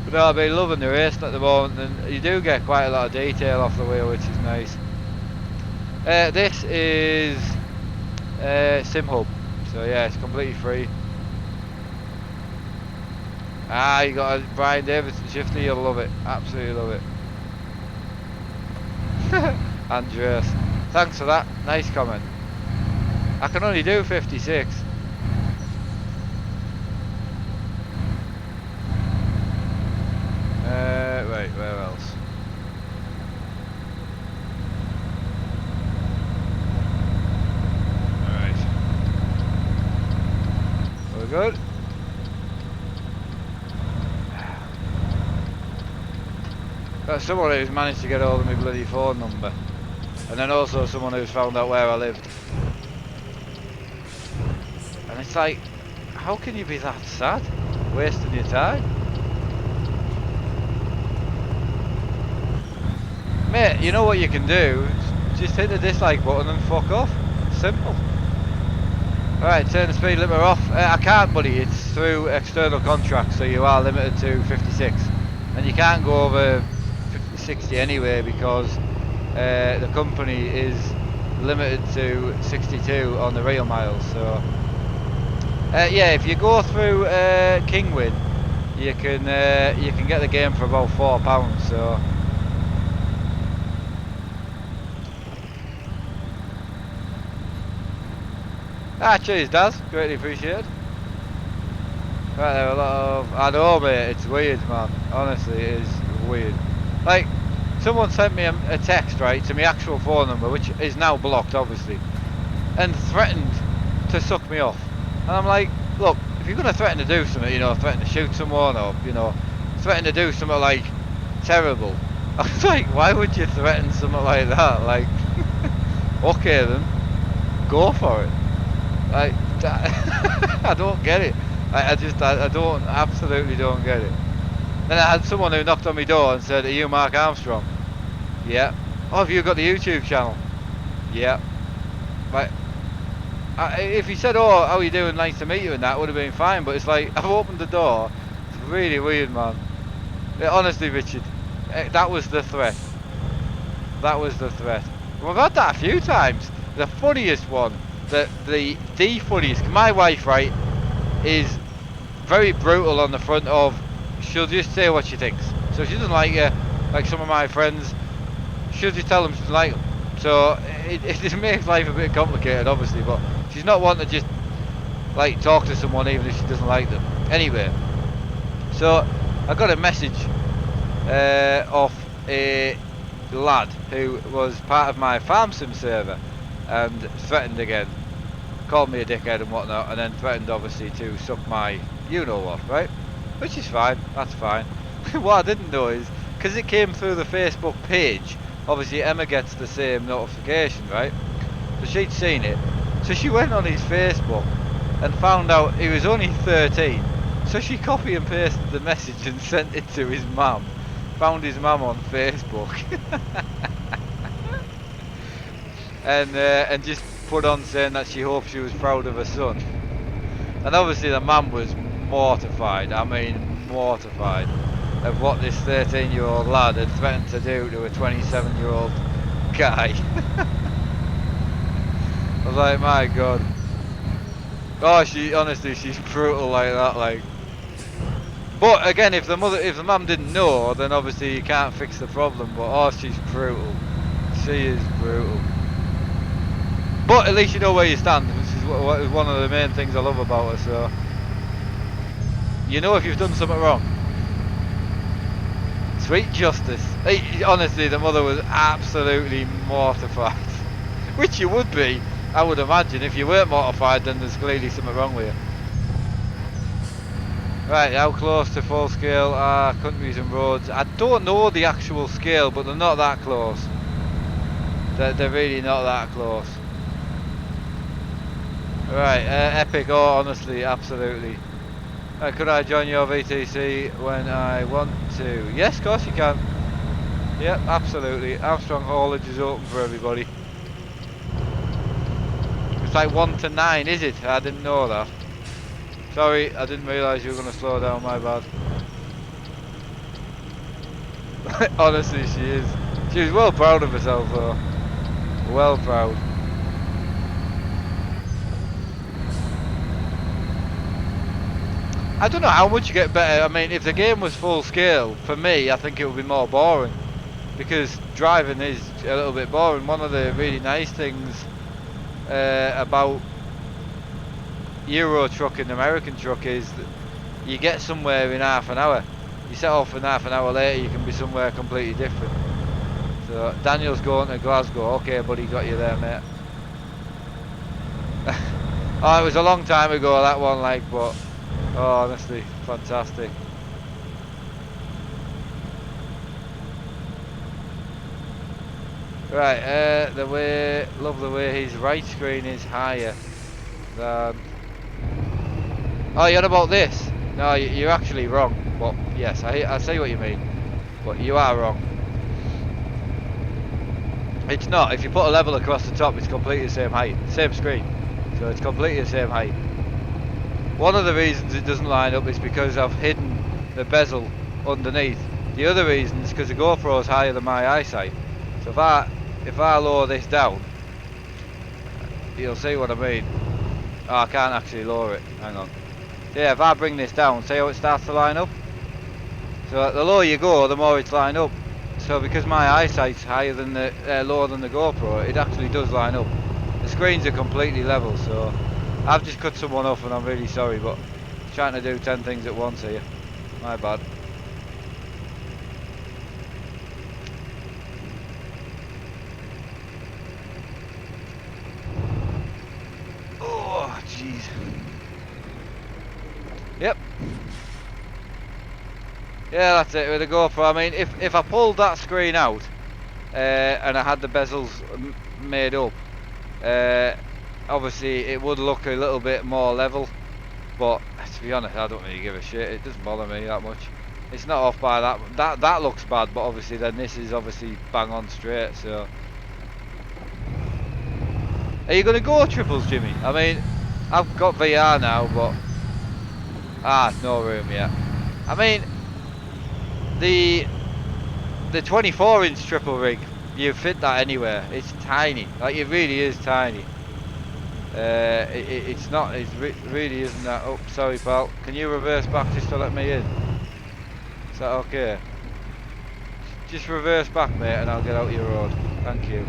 A: But no, I've been loving the racing at the moment, and you do get quite a lot of detail off the wheel, which is nice. This is SimHub, so yeah, it's completely free. Ah, you got a Brian Davidson shifter, you'll love it. Absolutely love it. Andreas, thanks for that. Nice comment. I can only do 56. Right, where else? Alright. We're good. Got someone who's managed to get hold of my bloody phone number. And then also someone who's found out where I lived. And it's like, how can you be that sad? Wasting your time? Mate, you know what you can do? Just hit the dislike button and fuck off. Simple. Alright, turn the speed limiter off. I can't, buddy. It's through external contracts, so you are limited to 56. And you can't go over 60 anyway because the company is limited to 62 on the rail miles. So yeah, if you go through Kingwin, you can get the game for about £4. So cheers, Daz. Greatly appreciated. Right, there are a lot of. I know, mate. It's weird, man. Honestly, it is weird. Like, someone sent me a text, right, to my actual phone number, which is now blocked, obviously, and threatened to suck me off. And I'm like, look, if you're gonna threaten to do something, you know, threaten to shoot someone, or you know, threaten to do something like terrible. I was like, why would you threaten something like that? Like, okay then, go for it. Like, I don't get it. I absolutely don't get it. Then I had someone who knocked on my door and said, are you Mark Armstrong? Yeah. Oh, have you got the YouTube channel? Yeah. Like, if he said, oh, how are you doing, nice to meet you, and that would have been fine, but it's like, I've opened the door. It's really weird, man. Honestly, Richard, that was the threat. That was the threat. We've had that a few times. The funniest one, the funniest, my wife, right, is very brutal on the front of, she'll just say what she thinks. So if she doesn't like you, like some of my friends, she'll just tell them she doesn't like them. So it just makes life a bit complicated, obviously, but she's not one to just like talk to someone even if she doesn't like them. Anyway, so I got a message off a lad who was part of my farm sim server and threatened again, called me a dickhead and whatnot, and then threatened obviously to suck my you-know-what, right? Which is fine, that's fine. What I didn't know is, because it came through the Facebook page, obviously Emma gets the same notification, right? So she'd seen it. So she went on his Facebook and found out he was only 13. So she copy and pasted the message and sent it to his mum. Found his mum on Facebook. and just put on saying that she hoped she was proud of her son. And obviously the mum was mortified, I mean mortified, of what this 13-year-old lad had threatened to do to a 27-year-old guy. I was like, my god. Oh, she's brutal like that, like. But again, if the mum didn't know, then obviously you can't fix the problem. But oh, she's brutal. She is brutal. But at least you know where you stand, which is one of the main things I love about her. So you know if you've done something wrong. Sweet justice. Honestly, the mother was absolutely mortified. Which you would be, I would imagine. If you weren't mortified, then there's clearly something wrong with you. Right, how close to full scale are countries and roads? I don't know the actual scale, but they're not that close. They're really not that close. Right, epic, oh honestly, absolutely. Could I join your VTC when I want to? Yes, of course you can. Yep, absolutely. Armstrong haulage is open for everybody. It's like 1 to 9, is it? I didn't know that. Sorry, I didn't realise you were going to slow down, my bad. Honestly, she is. She was well proud of herself though. Well proud. I don't know how much you get better. I mean, if the game was full scale, for me, I think it would be more boring. Because driving is a little bit boring. One of the really nice things about Euro truck and American truck is that you get somewhere in half an hour. You set off and half an hour later you can be somewhere completely different. So Daniel's going to Glasgow. Okay buddy, got you there mate. Oh, it was a long time ago that one, like, but oh, honestly, fantastic. Right, love the way his right screen is higher than... Oh, you're on about this? No, you're actually wrong. But yes, I see what you mean. But you are wrong. It's not. If you put a level across the top, it's completely the same height. Same screen. So it's completely the same height. One of the reasons it doesn't line up is because I've hidden the bezel underneath. The other reason is because the GoPro is higher than my eyesight. So if I lower this down, you'll see what I mean. Oh, I can't actually lower it. Hang on. So yeah, if I bring this down, see how it starts to line up? So the lower you go, the more it's lined up. So because my eyesight's higher than the lower than the GoPro, it actually does line up. The screens are completely level, so I've just cut someone off and I'm really sorry, but I'm trying to do 10 things at once here. My bad. Oh, jeez. Yep. Yeah, that's it with the GoPro. I mean, if I pulled that screen out and I had the bezels made up, obviously it would look a little bit more level. But to be honest, I don't really give a shit. It doesn't bother me that much. It's not off by that. That looks bad, but obviously then this is obviously bang on straight. So, are you gonna go triples, Jimmy? I mean, I've got VR now, but no room yet. I mean, the 24-inch triple rig, you fit that anywhere. It's tiny, like it really is tiny. It's not. It really isn't that. Oh, sorry, pal. Can you reverse back just to let me in? Is that okay? Just reverse back, mate, and I'll get out your road. Thank you.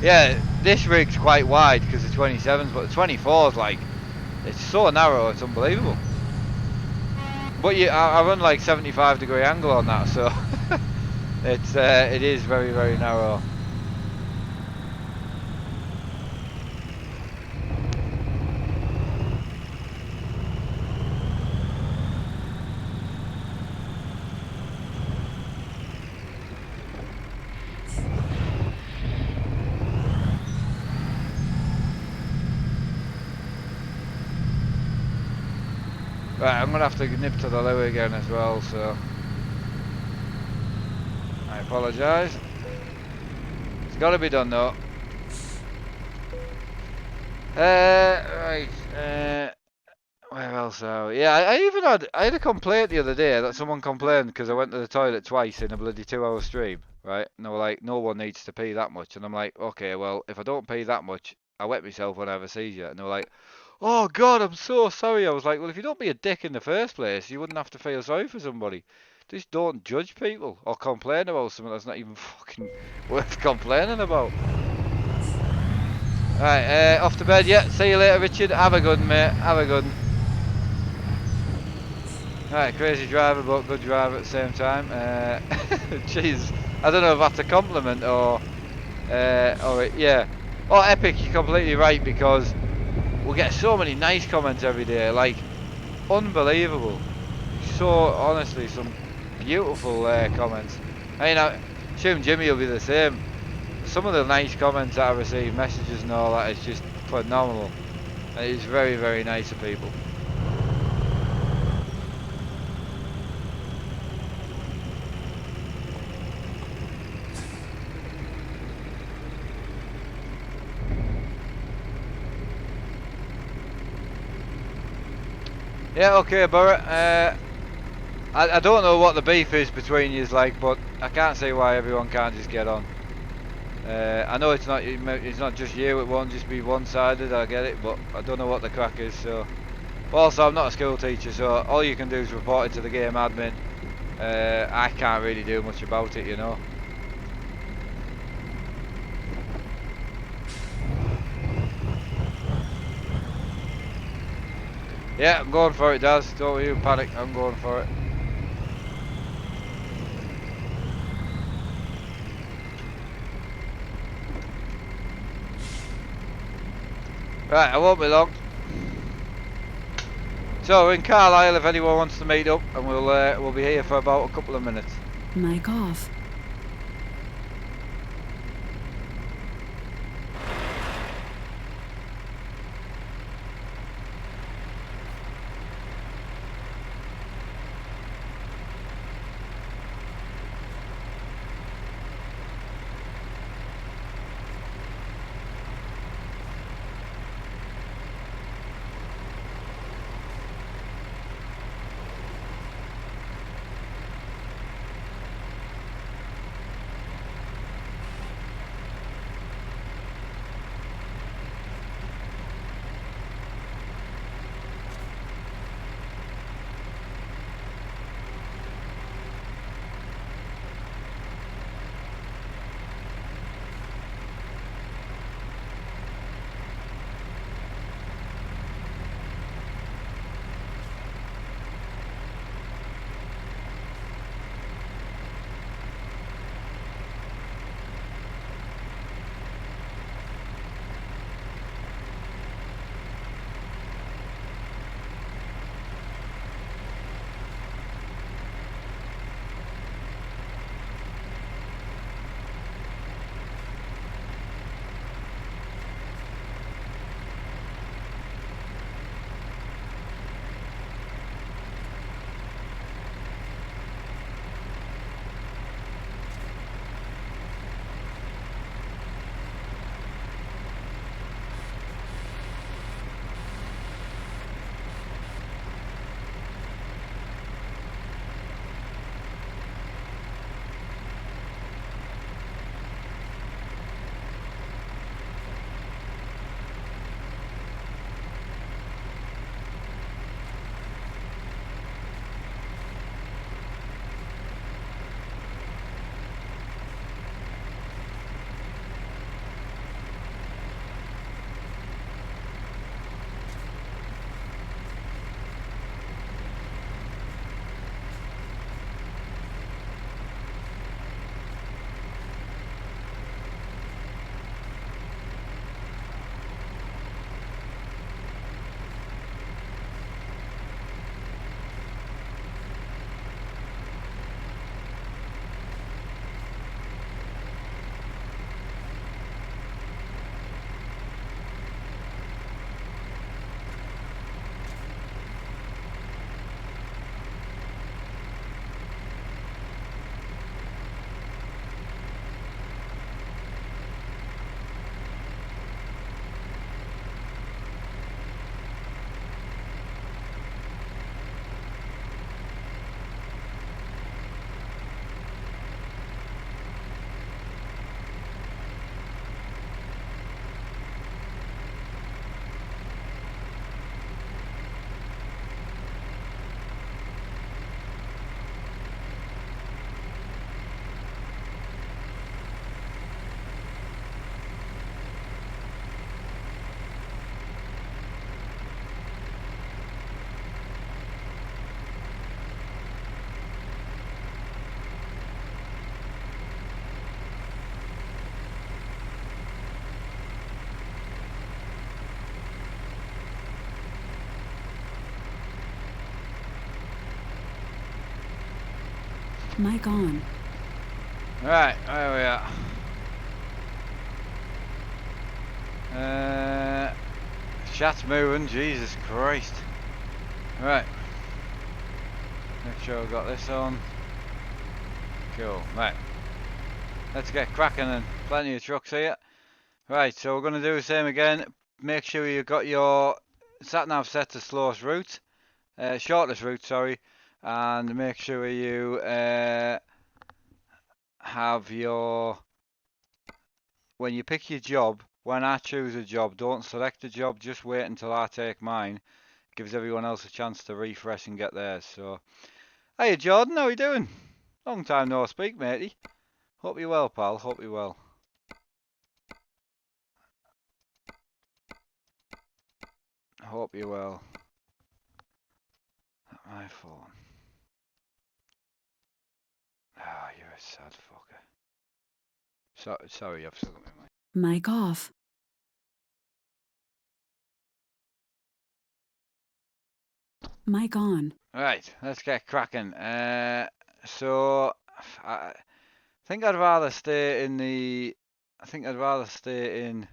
A: Yeah, this rig's quite wide because the 27s, but the 24's like, it's so narrow, it's unbelievable. But I run like 75-degree angle on that, so it is very, very narrow. Right, I'm gonna have to nip to the loo again as well, so I apologise. It's got to be done though. Right. Where else are we? Yeah, I had a complaint the other day that someone complained because I went to the toilet twice in a bloody 2-hour stream, right? And they were like, no one needs to pee that much, and I'm like, okay, well, if I don't pee that much, I wet myself when I have a seizure. And they were like, oh God, I'm so sorry. I was like, well, if you don't be a dick in the first place, you wouldn't have to feel sorry for somebody. Just don't judge people or complain about something that's not even fucking worth complaining about. Right, off to bed. Yeah, see you later, Richard. Have a good one, mate. Have a good one. Right, crazy driver, but good driver at the same time. Jeez, I don't know if that's a compliment or yeah. Oh, Epic, you're completely right because we get so many nice comments every day, like unbelievable. So honestly, some beautiful comments. I mean, I assume Jimmy will be the same. Some of the nice comments that I receive, messages and all that, is just phenomenal. It's very, very nice of people. Yeah, okay, Burrett. I don't know what the beef is between yous like, but I can't see why everyone can't just get on. I know it's not just you, it won't just be one-sided, I get it, but I don't know what the crack is, so... Also, I'm not a school teacher, so all you can do is report it to the game admin. I can't really do much about it, you know. Yeah, I'm going for it, Daz. Don't you panic, I'm going for it. Right, I won't be long. So we're in Carlisle if anyone wants to meet up, and we'll be here for about a couple of minutes.
B: Mic off. Mic on.
A: Right, there we are. Chat's moving, Jesus Christ. Right. Make sure I've got this on. Cool, right. Let's get cracking then. Plenty of trucks here. Right, so we're going to do the same again. Make sure you've got your sat-nav set to slowest route. Shortest route, sorry. And make sure you have your when you pick your job, when I choose a job, don't select a job, just wait until I take mine. Gives everyone else a chance to refresh and get theirs. So, hey Jordan, how you doing? Long time no speak, matey. Hope you're well, pal. Hope you're well. Hope you're well. My phone. Ah, you're a sad fucker. Sorry, I've still got my mic.
B: Mic off. Mic on.
A: Right, let's get cracking. So I think I'd rather stay in the. I think I'd rather stay in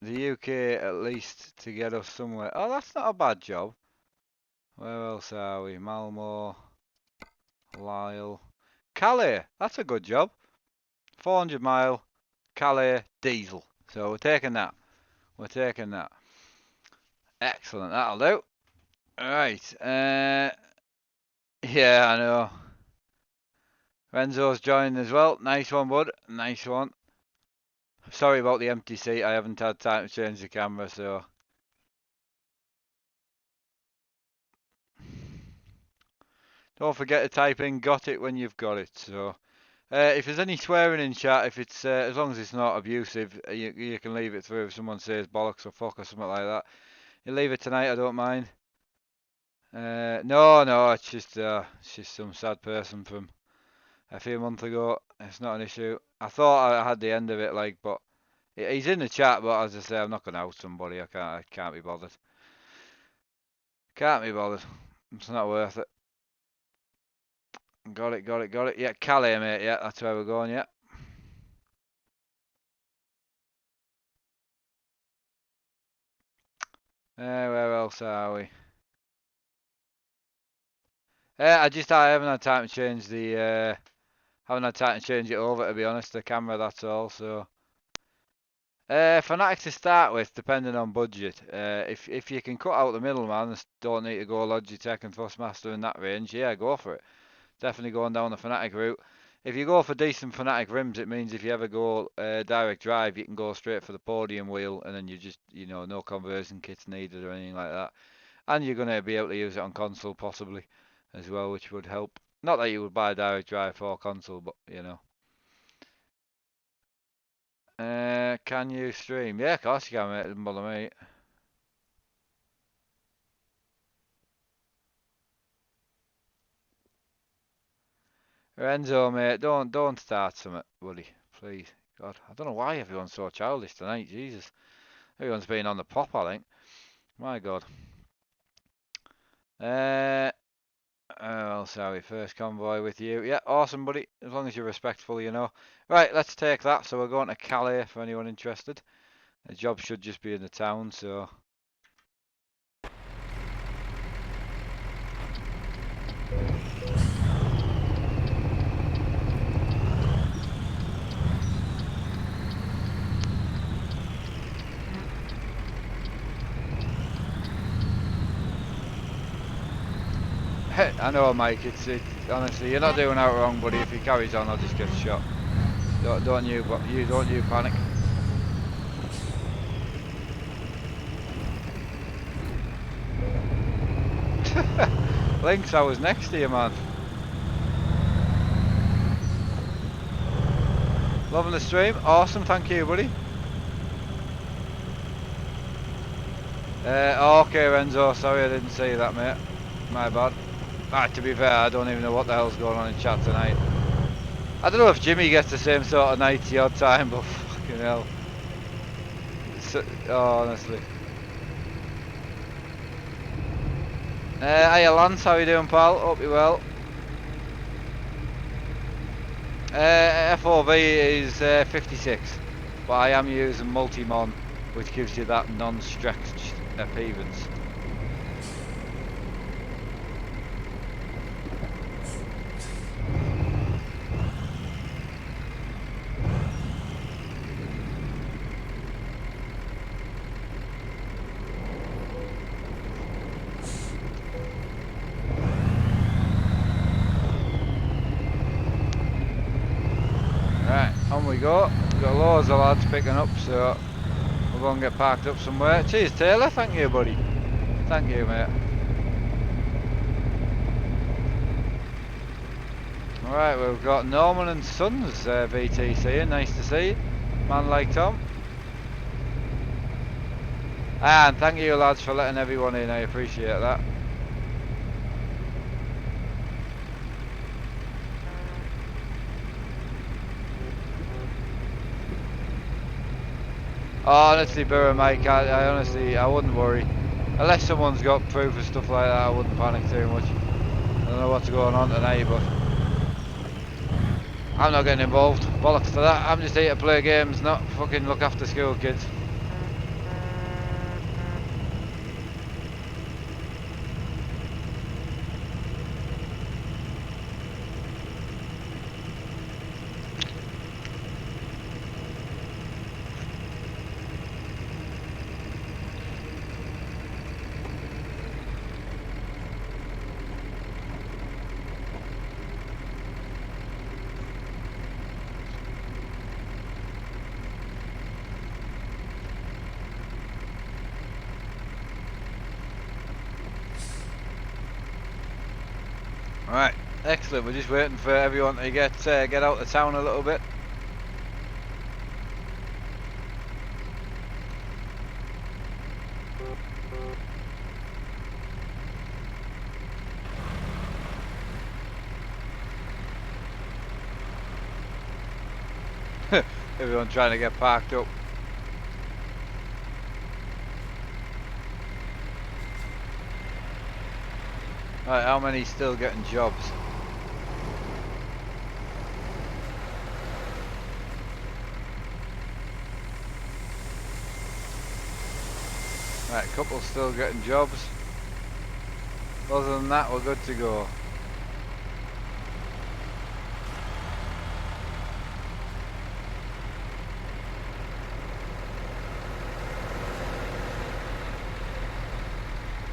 A: the UK at least to get us somewhere. Oh, that's not a bad job. Where else are we? Malmo, Lyle, Calais. That's a good job. 400 mile, Calais diesel. So we're taking that. We're taking that. Excellent. That'll do. Right. Yeah, I know. Renzo's joined as well. Nice one, bud. Nice one. Sorry about the empty seat. I haven't had time to change the camera, so. Don't forget to type in "got it" when you've got it. So, if there's any swearing in chat, if it's as long as it's not abusive, you can leave it through. If someone says bollocks or fuck or something like that, you leave it tonight. I don't mind. No, it's just some sad person from a few months ago. It's not an issue. I thought I had the end of it, like, but he's in the chat. But as I say, I'm not gonna out somebody. I can't be bothered. Can't be bothered. It's not worth it. Got it. Yeah, Calais, mate. Yeah, that's where we're going. Yeah. Where else are we? I haven't had time to change the. Haven't had time to change it over, to be honest. The camera, that's all. So. Fanatic to start with, depending on budget. If you can cut out the middleman, don't need to go Logitech and Thrustmaster in that range. Yeah, go for it. Definitely going down the Fanatic route. If you go for decent Fanatic rims, it means if you ever go direct drive, you can go straight for the podium wheel, and then you just, no conversion kits needed or anything like that. And you're going to be able to use it on console possibly as well, which would help. Not that you would buy a direct drive for console, but can you stream? Yeah, of course you can, mate. It doesn't bother me. Renzo, mate, don't start something, buddy. Please. God, I don't know why everyone's so childish tonight. Jesus. Everyone's been on the pop, I think. My God. Oh, sorry. First convoy with you. Yeah, awesome, buddy. As long as you're respectful, Right, let's take that. So we're going to Calais for anyone interested. The job should just be in the town, so. I know, Mike. It's honestly, you're not doing out wrong, buddy. If he carries on, I'll just get shot. Don't you panic. Lynx, I was next to you, man. Loving the stream. Awesome, thank you, buddy. Okay, Renzo. Sorry I didn't see that, mate. My bad. To be fair, I don't even know what the hell's going on in chat tonight. I don't know if Jimmy gets the same sort of night your time, but fucking hell. Honestly. Hiya Lance, how you doing, pal? Hope you're well. FOV is 56, but I am using multi-mon, which gives you that non-stretched appearance. Right, on we go. got loads of lads picking up, so we're going to get parked up somewhere. Cheers Taylor, thank you buddy. Thank you mate. Alright, we've got Norman and Sons VTC, nice to see you. Man like Tom. And thank you lads for letting everyone in, I appreciate that. Oh, honestly, Burrow, Mike, I honestly, I wouldn't worry. Unless someone's got proof of stuff like that, I wouldn't panic too much. I don't know what's going on tonight, but I'm not getting involved. Bollocks to that. I'm just here to play games, not fucking look after school kids. Right, excellent. We're just waiting for everyone to get out of town a little bit. Everyone trying to get parked up. Right, how many still getting jobs? Right, a couple still getting jobs. Other than that, we're good to go.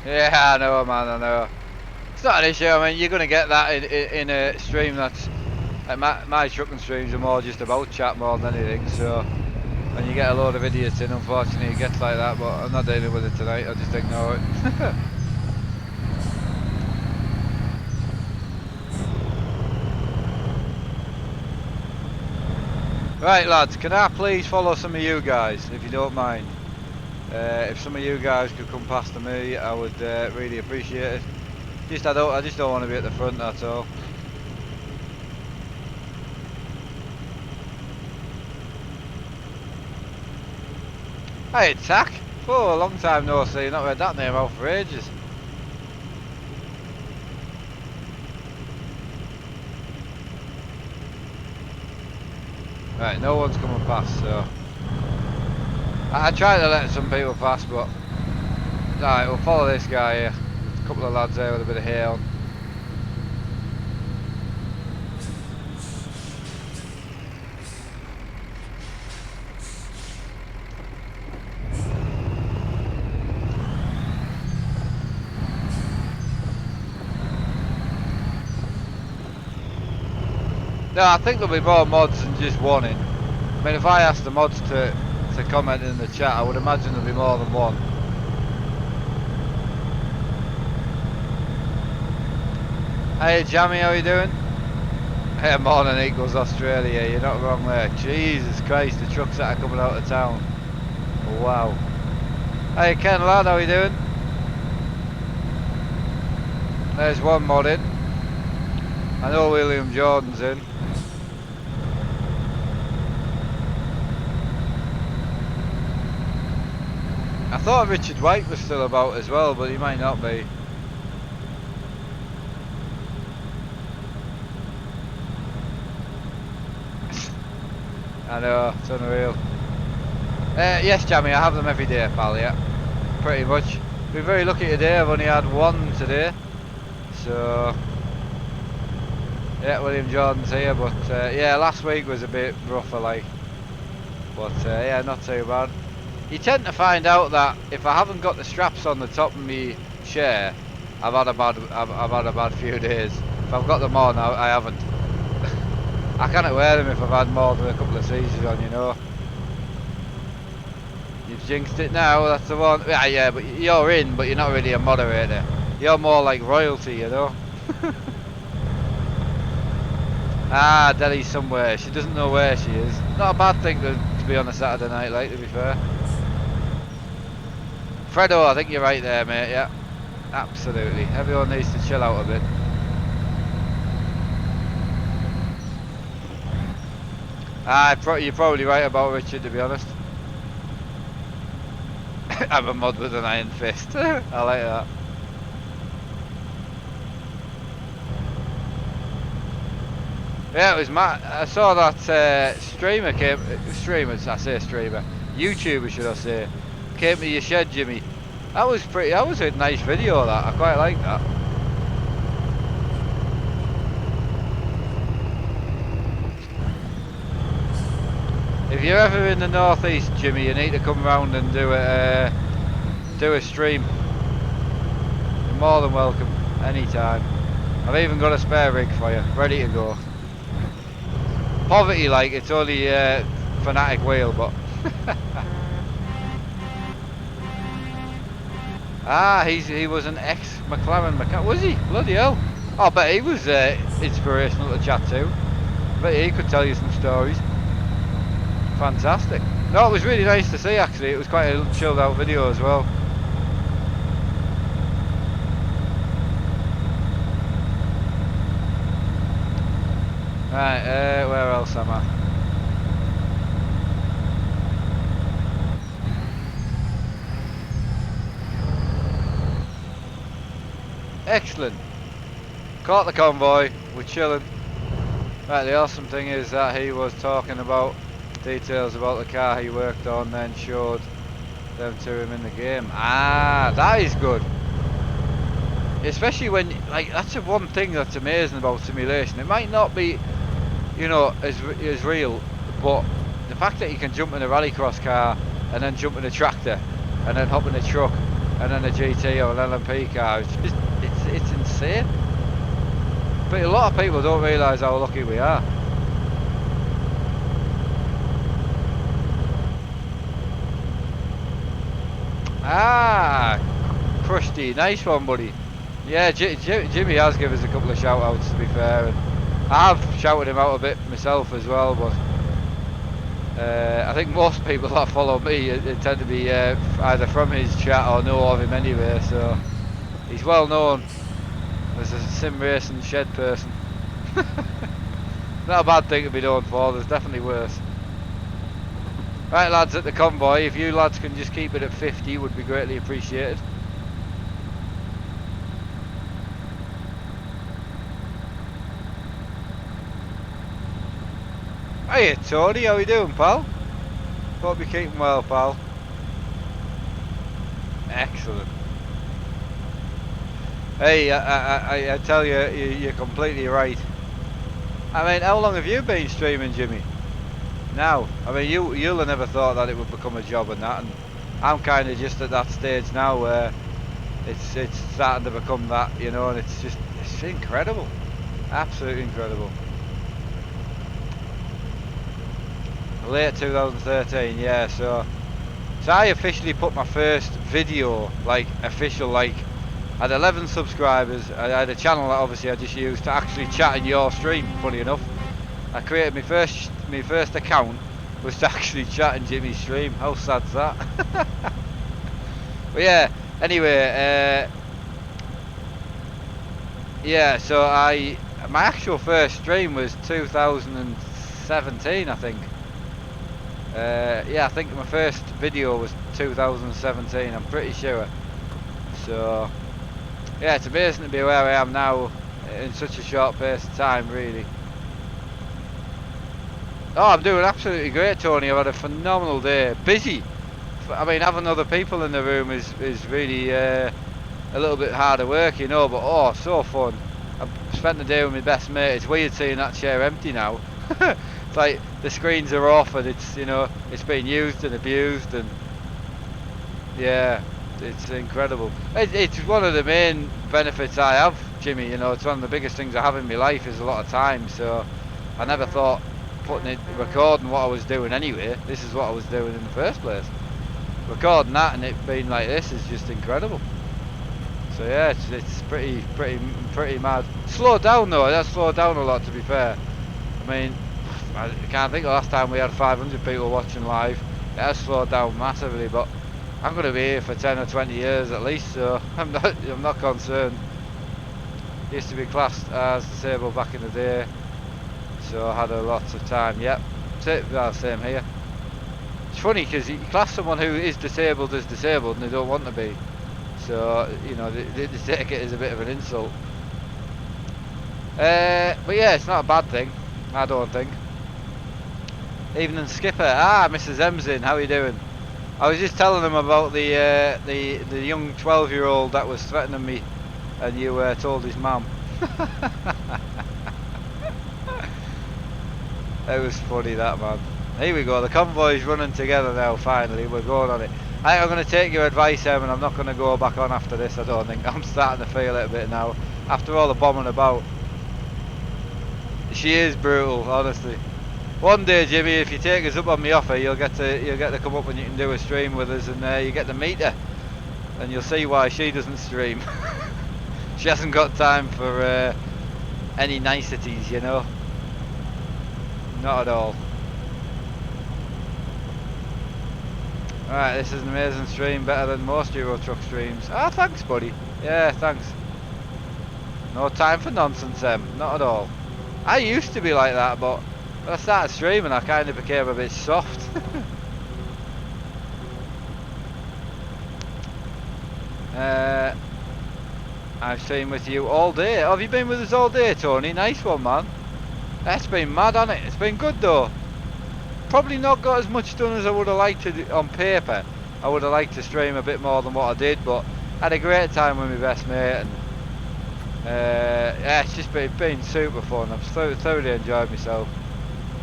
A: Yeah, I know, man, I know. It's not an issue. I mean, you're going to get that in a stream that's... Like my trucking streams are more just about chat more than anything, so... When you get a load of idiots in, unfortunately it gets like that, but I'm not dealing with it tonight, I'll just ignore it. Right lads, can I please follow some of you guys, if you don't mind? If some of you guys could come past to me, I would really appreciate it. I just don't want to be at the front, that's all. Hey, Tack! Oh, a long time no see, not read that name out for ages. Right, no one's coming past, so... I tried to let some people pass, but... Alright, we'll follow this guy here. A couple of lads there with a bit of hair on. No, I think there'll be more mods than just one in. I mean, if I asked the mods to comment in the chat, I would imagine there'll be more than one. Hey Jammy, how you doing? Hey, morning equals Australia, you're not wrong there. Jesus Christ, the trucks that are coming out of town. Wow. Hey Ken lad, how you doing? There's one mod in. I know William Jordan's in. I thought Richard White was still about as well, but he might not be. I know, it's unreal. Yes, Jammy, I have them every day, pal, yeah. Pretty much. Been very lucky today, I've only had one today. So... Yeah, William Jordan's here, but yeah, last week was a bit rougher, like. But yeah, not too bad. You tend to find out that if I haven't got the straps on the top of my chair, I've had a bad few days. If I've got them on, I haven't. I can't wear them if I've had more than a couple of seasons on, you know. You've jinxed it now, that's the one. Yeah, yeah, but you're in, but you're not really a moderator. You're more like royalty, you know. Ah, Deli's somewhere. She doesn't know where she is. Not a bad thing to be on a Saturday night, like, to be fair. Fredo, I think you're right there, mate, yeah. Absolutely. Everyone needs to chill out a bit. Ah, you're probably right about Richard, to be honest. I'm a mod with an iron fist. I like that. Yeah, it was Matt. I saw that streamer came. Streamers, I say streamer. YouTuber, should I say? Came to your shed, Jimmy. That was pretty. That was a nice video. That I quite like that. If you're ever in the northeast, Jimmy, you need to come round and do a stream. You're more than welcome, anytime. I've even got a spare rig for you, ready to go. Poverty, like, it's only Fanatic wheel, but ah, he was an ex-McLaren mechanic, was he? Bloody hell! Oh, I bet he was inspirational to chat to. I bet he could tell you some stories. Fantastic. No, it was really nice to see, actually. It was quite a chilled out video as well. Right, where else am I? Excellent. Caught the convoy, we're chilling. Right, the awesome thing is that he was talking about details about the car he worked on, then showed them to him in the game. Ah, that is good. Especially when, like, that's the one thing that's amazing about simulation. It might not be, you know, as real, but the fact that you can jump in a rallycross car and then jump in a tractor and then hop in a truck and then a GT or an LMP car, it's just, it's insane. But a lot of people don't realise how lucky we are. Ah, Krusty, nice one, buddy. Yeah, Jimmy has given us a couple of shout outs, to be fair, and I've shouted him out a bit myself as well, but I think most people that follow me it tend to be either from his chat or know of him anyway, so he's well known as a sim racing shed person. Not a bad thing to be known for, there's definitely worse. Right, lads, at the convoy, if you lads can just keep it at 50 would be greatly appreciated. Hiya Tony, how you doing, pal? Hope you're keeping well, pal. Excellent. Hey, I tell you, you're completely right. I mean, how long have you been streaming, Jimmy? Now, I mean, you'll have never thought that it would become a job and that, and I'm kind of just at that stage now where it's starting to become that, you know, and it's incredible, absolutely incredible. Late 2013, yeah. So I officially put my first video, like official, like I had 11 subscribers. I had a channel that obviously I just used to actually chat in your stream. Funny enough, I created my first account was to actually chat in Jimmy's stream. How sad's that? But yeah. Anyway, yeah. So my actual first stream was 2017, I think. Yeah, I think my first video was 2017, I'm pretty sure. So yeah, it's amazing to be where I am now in such a short pace of time, really. Oh, I'm doing absolutely great, Tony. I've had a phenomenal day. Busy. I mean, having other people in the room is really a little bit harder work, you know, but oh, so fun. I've spent the day with my best mate. It's weird seeing that chair empty now. It's like the screens are off and it's, you know, it's being used and abused, and yeah, it's incredible. It's one of the main benefits I have, Jimmy, you know. It's one of the biggest things I have in my life is a lot of time, so I never thought recording what I was doing anyway. This is what I was doing in the first place. Recording that and it being like this is just incredible. So yeah, it's pretty mad. Slowed down though. It has slowed down a lot, to be fair. I mean, I can't think of the last time we had 500 people watching live. It has slowed down massively, but I'm going to be here for 10 or 20 years at least, so I'm not concerned. Used to be classed as disabled back in the day, so I had a lot of time. Yep, same here. It's funny because you class someone who is disabled as disabled and they don't want to be. So, you know, they take it as a bit of an insult. But yeah, it's not a bad thing, I don't think. Evening Skipper. Ah, Mrs. M's in. How are you doing? I was just telling them about the young 12-year-old that was threatening me, and you told his mum. It was funny, that, man. Here we go. The convoy's running together now. Finally, we're going on it. I'm going to take your advice, Em, and I'm not going to go back on after this. I don't think. I'm starting to feel it a bit now after all the bombing about. She is brutal, honestly. One day, Jimmy, if you take us up on my offer, you'll get to come up and you can do a stream with us, and you get to meet her, and you'll see why she doesn't stream. She hasn't got time for any niceties, you know. Not at all. Alright, this is an amazing stream, better than most Euro Truck streams. Ah, thanks, buddy. Yeah, thanks. No time for nonsense, Em. Not at all. I used to be like that, but when I started streaming, I kind of became a bit soft. I've streamed with you all day. Oh, have you been with us all day, Tony? Nice one, man. That's been mad, hasn't it? It's been good, though. Probably not got as much done as I would have liked to do on paper. I would have liked to stream a bit more than what I did, but I had a great time with my best mate, and yeah, it's just been super fun. I've thoroughly enjoyed myself.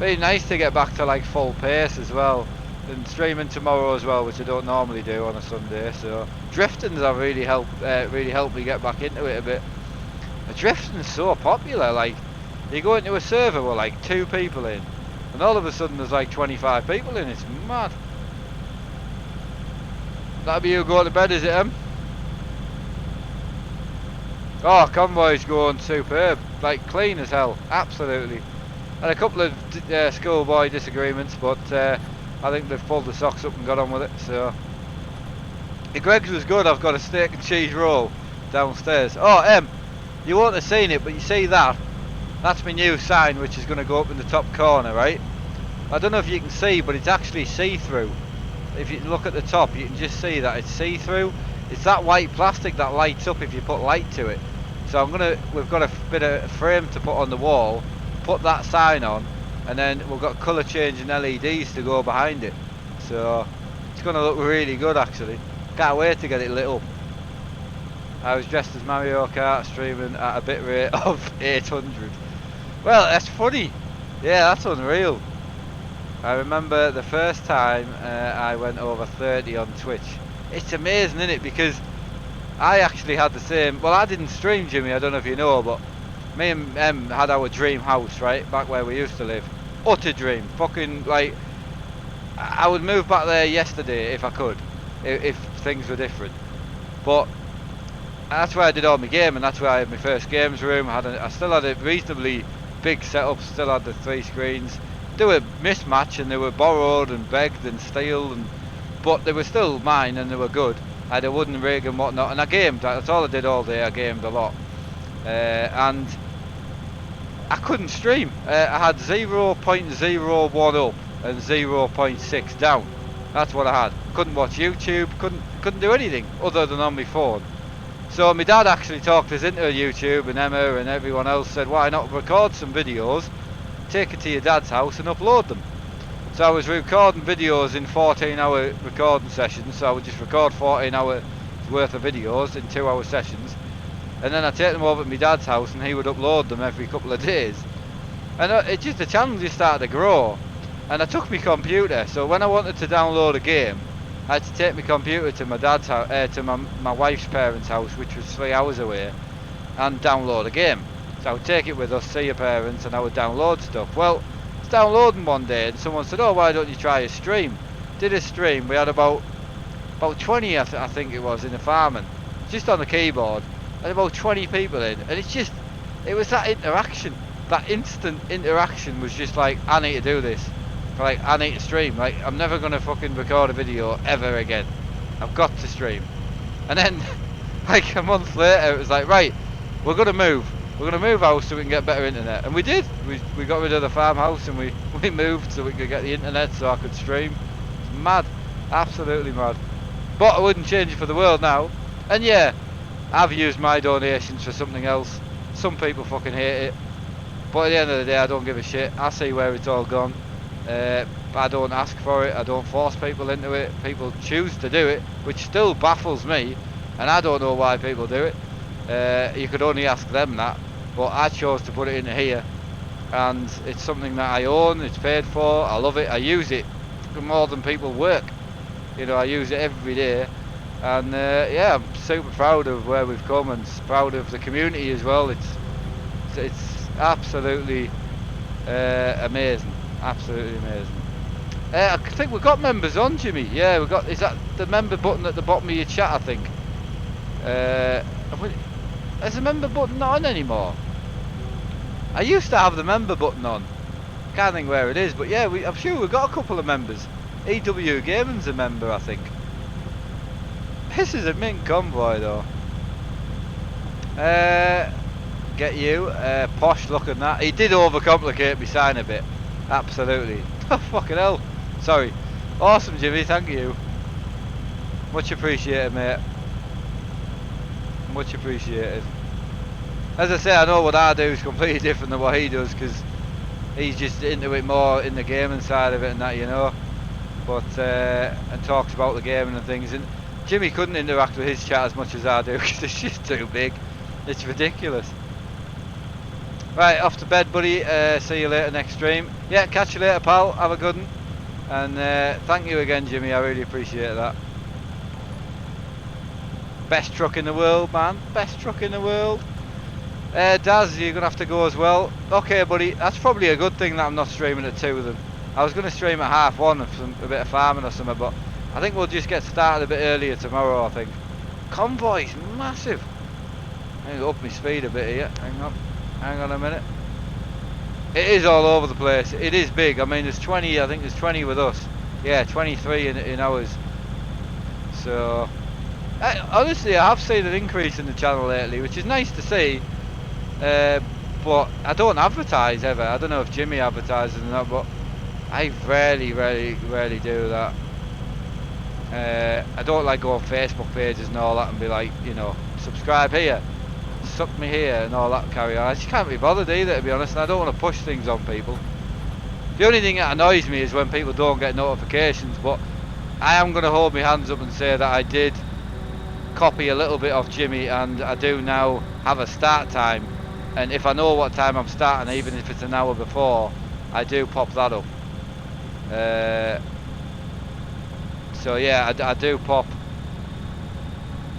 A: Been nice to get back to like full pace as well, and streaming tomorrow as well, which I don't normally do on a Sunday. So drifting's have really helped me get back into it a bit. Drifting's so popular. Like, you go into a server with like 2 people in, and all of a sudden there's like 25 people in. It's mad. That'll be you going to bed, is it, Em? Oh, convoy's going superb. Like, clean as hell. Absolutely. Had a couple of schoolboy disagreements, but I think they've pulled the socks up and got on with it. So the Greg's was good. I've got a steak and cheese roll downstairs. Oh, Em, you won't have seen it, but you see that? That's my new sign, which is going to go up in the top corner, right? I don't know if you can see, but it's actually see-through. If you look at the top, you can just see that it's see-through. It's that white plastic that lights up if you put light to it. So we've got a bit of frame to put on the wall, put that sign on, and then we've got colour changing LEDs to go behind it. So it's going to look really good, actually. Can't wait to get it lit up. I was dressed as Mario Kart, streaming at a bit rate of 800. Well, that's funny. Yeah, that's unreal. I remember the first time I went over 30 on Twitch. It's amazing, isn't it? Because I actually had the same. Well, I didn't stream, Jimmy. I don't know if you know, but me and Em had our dream house, right, back where we used to live. Utter dream. Fucking, like, I would move back there yesterday if I could, if things were different. But that's where I did all my game, and that's where I had my first games room. I still had a reasonably big setup. Still had the 3 screens. They were mismatched and they were borrowed and begged and stale, but they were still mine and they were good. I had a wooden rig and whatnot, and I gamed. That's all I did all day. I gamed a lot, and I couldn't stream. I had 0.01 up and 0.6 down. That's what I had. Couldn't watch YouTube. Couldn't do anything other than on my phone. So my dad actually talked us into YouTube, and Emma and everyone else said, why not record some videos, take it to your dad's house and upload them. So I was recording videos in 14-hour recording sessions. So I would just record 14 hours worth of videos in 2-hour sessions, and then I'd take them over to my dad's house and he would upload them every couple of days. And the channel just started to grow, and I took my computer. So when I wanted to download a game, I had to take my computer to my dad's house, to my wife's parents' house, which was 3 hours away, and download a game. So I would take it with us, see your parents, and I would download stuff. Well, I was downloading one day, and someone said, "Oh, why don't you try a stream?" Did a stream. We had about 20, I think it was, in the farming, just on the keyboard, and about 20 people in, and it was that interaction, that instant interaction was just like, I need to do this, like, I need to stream, like, I'm never gonna fucking record a video ever again, I've got to stream. And then, like a month later, it was like, right, we're gonna move house so we can get better internet, and we did. We got rid of the farmhouse and we moved so we could get the internet so I could stream. It's mad, absolutely mad. But I wouldn't change it for the world now. And yeah, I've used my donations for something else. Some people fucking hate it, but at the end of the day, I don't give a shit. I see where it's all gone. I don't ask for it. I don't force people into it. People choose to do it, which still baffles me, and I don't know why people do it. You could only ask them that, but I chose to put it into here, and it's something that I own. It's paid for. I love it. I use it more than people work. You know, I use it every day, and yeah, I'm super proud of where we've come, and proud of the community as well. It's absolutely amazing, absolutely amazing. I think we've got members on, Jimmy. Yeah, we've got. Is that the member button at the bottom of your chat? I think. Is the member button not on anymore? I used to have the member button on. Can't think where it is, but yeah, I'm sure we've got a couple of members. EW Gaming's a member, I think. This is a mint convoy though. Get you, posh looking that. He did overcomplicate me sign a bit. Absolutely. Oh fucking hell. Sorry. Awesome, Jimmy, thank you. Much appreciated, mate. Much appreciated. As I say, I know what I do is completely different than what he does, because he's just into it more in the gaming side of it and that, you know. But and talks about the gaming and things, and Jimmy couldn't interact with his chat as much as I do because it's just too big. It's ridiculous. Right, off to bed, buddy. See you later next stream. Yeah, catch you later, pal. Have a good one. And thank you again, Jimmy. I really appreciate that. Best truck in the world, man. Best truck in the world. Daz, you're gonna have to go as well. Okay, buddy. That's probably a good thing that I'm not streaming at 2 of them. I was going to stream at 1:30 of a bit of farming or something, but I think we'll just get started a bit earlier tomorrow, I think. Convoy's massive. I'm going to up my speed a bit here. Hang on a minute. It is all over the place. It is big. I mean, there's 20, I think there's 20 with us. Yeah, 23 in ours. So, honestly, I have seen an increase in the channel lately, which is nice to see. But I don't advertise ever. I don't know if Jimmy advertises or not, but I rarely do that. I don't like go on Facebook pages and all that and be like, you know, subscribe here, suck me here and all that carry on. I just can't be bothered either, to be honest, and I don't want to push things on people. The only thing that annoys me is when people don't get notifications, but I am going to hold my hands up and say that I did copy a little bit of Jimmy, and I do now have a start time, and if I know what time I'm starting, even if it's an hour before, I do pop that up. So yeah, I do pop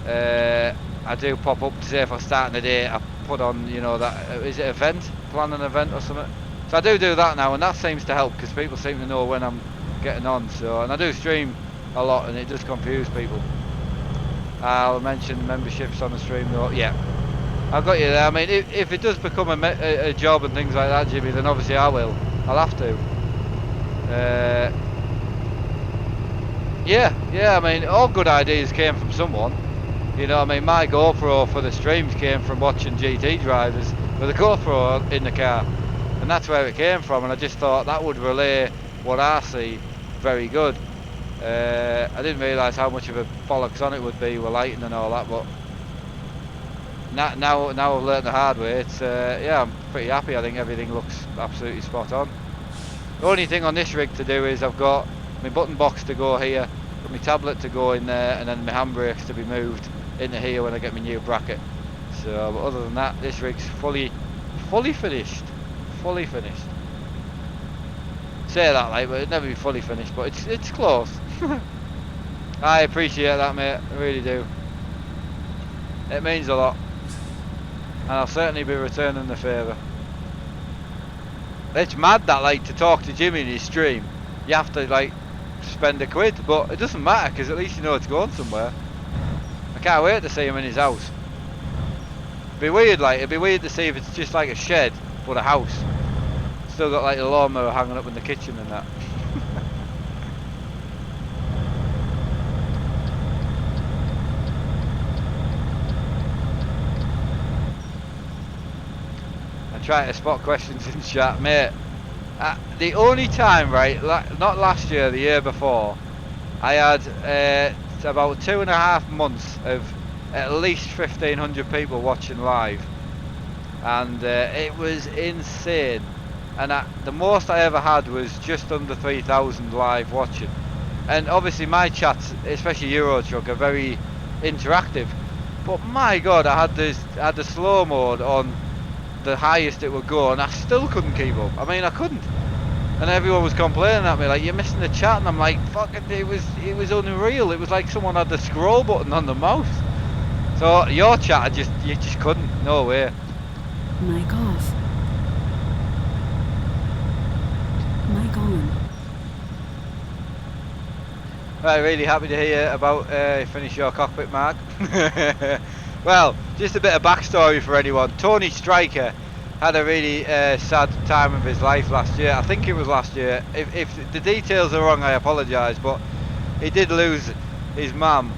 A: up to say if I'm starting the day, I put on, you know, that is it event, plan an event or something. So I do that now, and that seems to help because people seem to know when I'm getting on. So, and I do stream a lot, and it does confuse people. I'll mention memberships on the stream though. Yeah, I've got you there. I mean, if it does become a job and things like that, Jimmy, then obviously I will. I'll have to. Yeah, I mean, all good ideas came from someone. You know, I mean, my GoPro for the streams came from watching GT drivers with a GoPro in the car, and that's where it came from, and I just thought that would relay what I see very good. I didn't realise how much of a bollocks on it would be with lighting and all that, but now I've learned the hard way. It's yeah, I'm pretty happy. I think everything looks absolutely spot on. The only thing on this rig to do is I've got my button box to go here, got my tablet to go in there, and then my handbrakes to be moved into here when I get my new bracket. So, but other than that, this rig's fully finished. Fully finished. Say that like, but it'd never be fully finished, but it's close. I appreciate that, mate. I really do. It means a lot. and I'll certainly be returning the favour. It's mad that, like, to talk to Jimmy in his stream, you have to, like, spend a quid, but it doesn't matter because at least you know it's going somewhere. I can't wait to see him in his house. It'd be weird, like, it'd be weird to see if it's just like a shed but a house. Still got like the lawnmower hanging up in the kitchen and that. I try to spot questions in chat, mate. The only time, right, not last year, the year before, I had about 2.5 months of at least 1,500 people watching live, and it was insane. And the most I ever had was just under 3,000 live watching. And obviously my chats, especially Euro Truck, are very interactive. But my God, I had the slow mode on the highest it would go, and I still couldn't keep up. I mean, I couldn't. And everyone was complaining at me, like, you're missing the chat, and I'm like, fucking, it was unreal. It was like someone had the scroll button on the mouse. So your chat, you just couldn't. No way.
B: Mic off. Mic on.
A: Right, really happy to hear about finish your cockpit, Mark. Well, just a bit of backstory for anyone. Tony Stryker had a really sad time of his life last year. I think it was last year. If the details are wrong, I apologise, but he did lose his mum,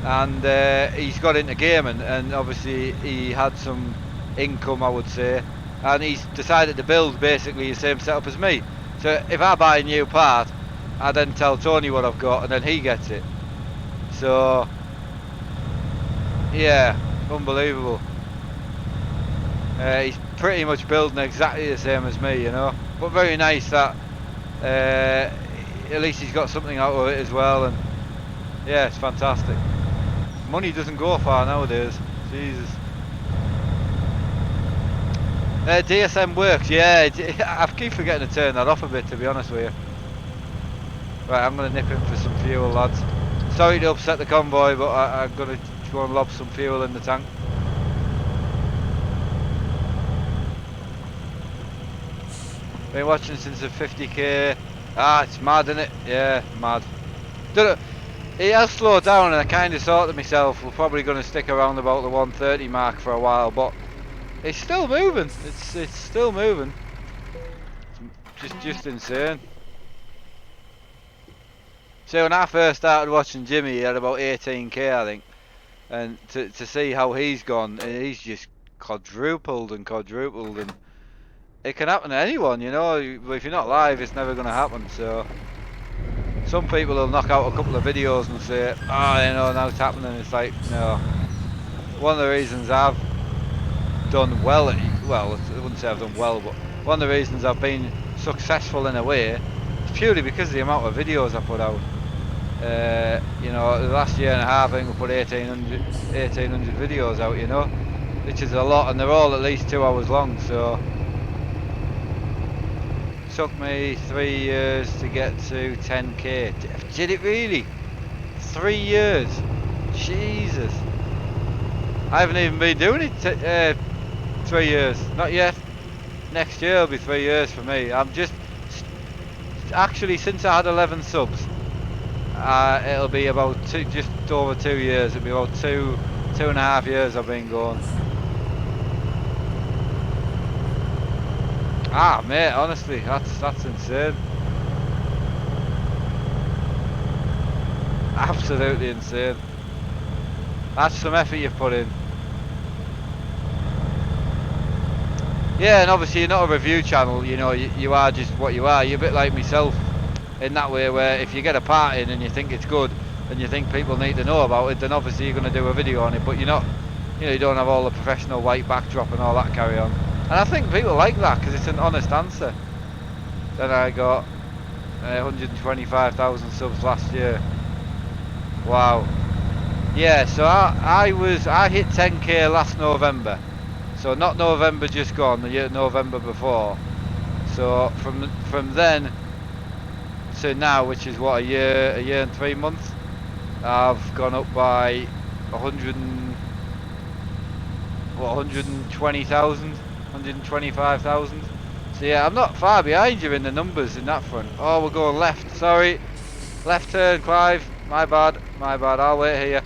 A: and he's got into gaming, and obviously he had some income, I would say, and he's decided to build basically the same setup as me. So if I buy a new part, I then tell Tony what I've got, and then he gets it. So yeah, unbelievable. He's pretty much building exactly the same as me, you know. But very nice that at least he's got something out of it as well, and yeah, it's fantastic. Money doesn't go far nowadays. Jesus. DSM works, yeah. I keep forgetting to turn that off a bit, to be honest with you. Right, I'm going to nip in for some fuel, lads. Sorry to upset the convoy, but I'm going to go and lob some fuel in the tank. Been watching since the 50k. It's mad, isn't it? Yeah, mad. It has slowed down, and I kind of thought to myself, we're probably going to stick around about the 130 mark for a while, but it's still moving. It's still moving. It's just insane. So when I first started watching Jimmy, he had about 18k, I think, and to see how he's gone, he's just quadrupled, and it can happen to anyone, you know. If you're not live, it's never going to happen. So some people will knock out a couple of videos and say, oh, you know, now it's happening. It's like, no. One of the reasons I've done well, well, I wouldn't say I've done well, but one of the reasons I've been successful in a way is purely because of the amount of videos I put out. You know, the last year and a half, I think we put 1,800 videos out, you know, which is a lot, and they're all at least 2 hours long. So it took me 3 years to get to 10k. Did it really? 3 years? Jesus. I haven't even been doing it 3 years, not yet. Next year will be 3 years for me. I'm just, actually, since I had 11 subs, it'll be about just over 2 years. It'll be about 2.5 years I've been going. Mate, honestly, that's insane. Absolutely insane. That's some effort you've put in. Yeah, and obviously you're not a review channel, you know, you are just what you are. You're a bit like myself in that way, where if you get a part in and you think it's good and you think people need to know about it, then obviously you're going to do a video on it, but you're not, you know, you don't have all the professional white backdrop and all that carry on. And I think people like that because it's an honest answer. Then I got 125,000 subs last year. Wow. Yeah, so I hit 10k last November. So not November just gone, the year November before. So from then to now, which is what, a year and 3 months, I've gone up by 100 what, 120,000, 125,000. So yeah, I'm not far behind you in the numbers in that front. Oh, we're going left. Sorry, left turn, Clive. My bad, my bad. I'll wait here.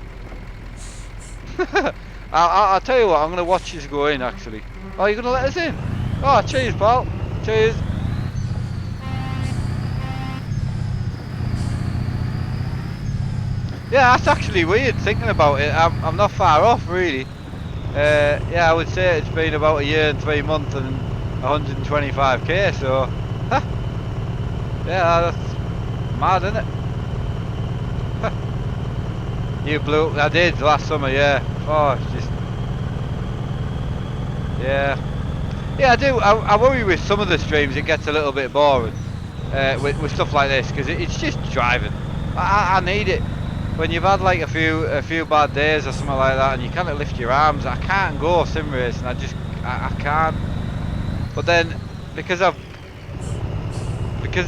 A: I'll tell you what. I'm gonna watch you go in. Actually. Oh, you're gonna let us in? Oh, cheers, pal. Cheers. Yeah, that's actually weird thinking about it. I'm not far off, really. Yeah, I would say it's been about a year and 3 months and 125k. So, huh, yeah, that's mad, isn't it? You blew up. I did last summer. Yeah. Oh, it's just yeah. Yeah, I do. I worry with some of the streams. It gets a little bit boring with stuff like this because it's just driving. I need it. When you've had like a few bad days or something like that, and you can't lift your arms, I can't go sim racing. I can't. But then because the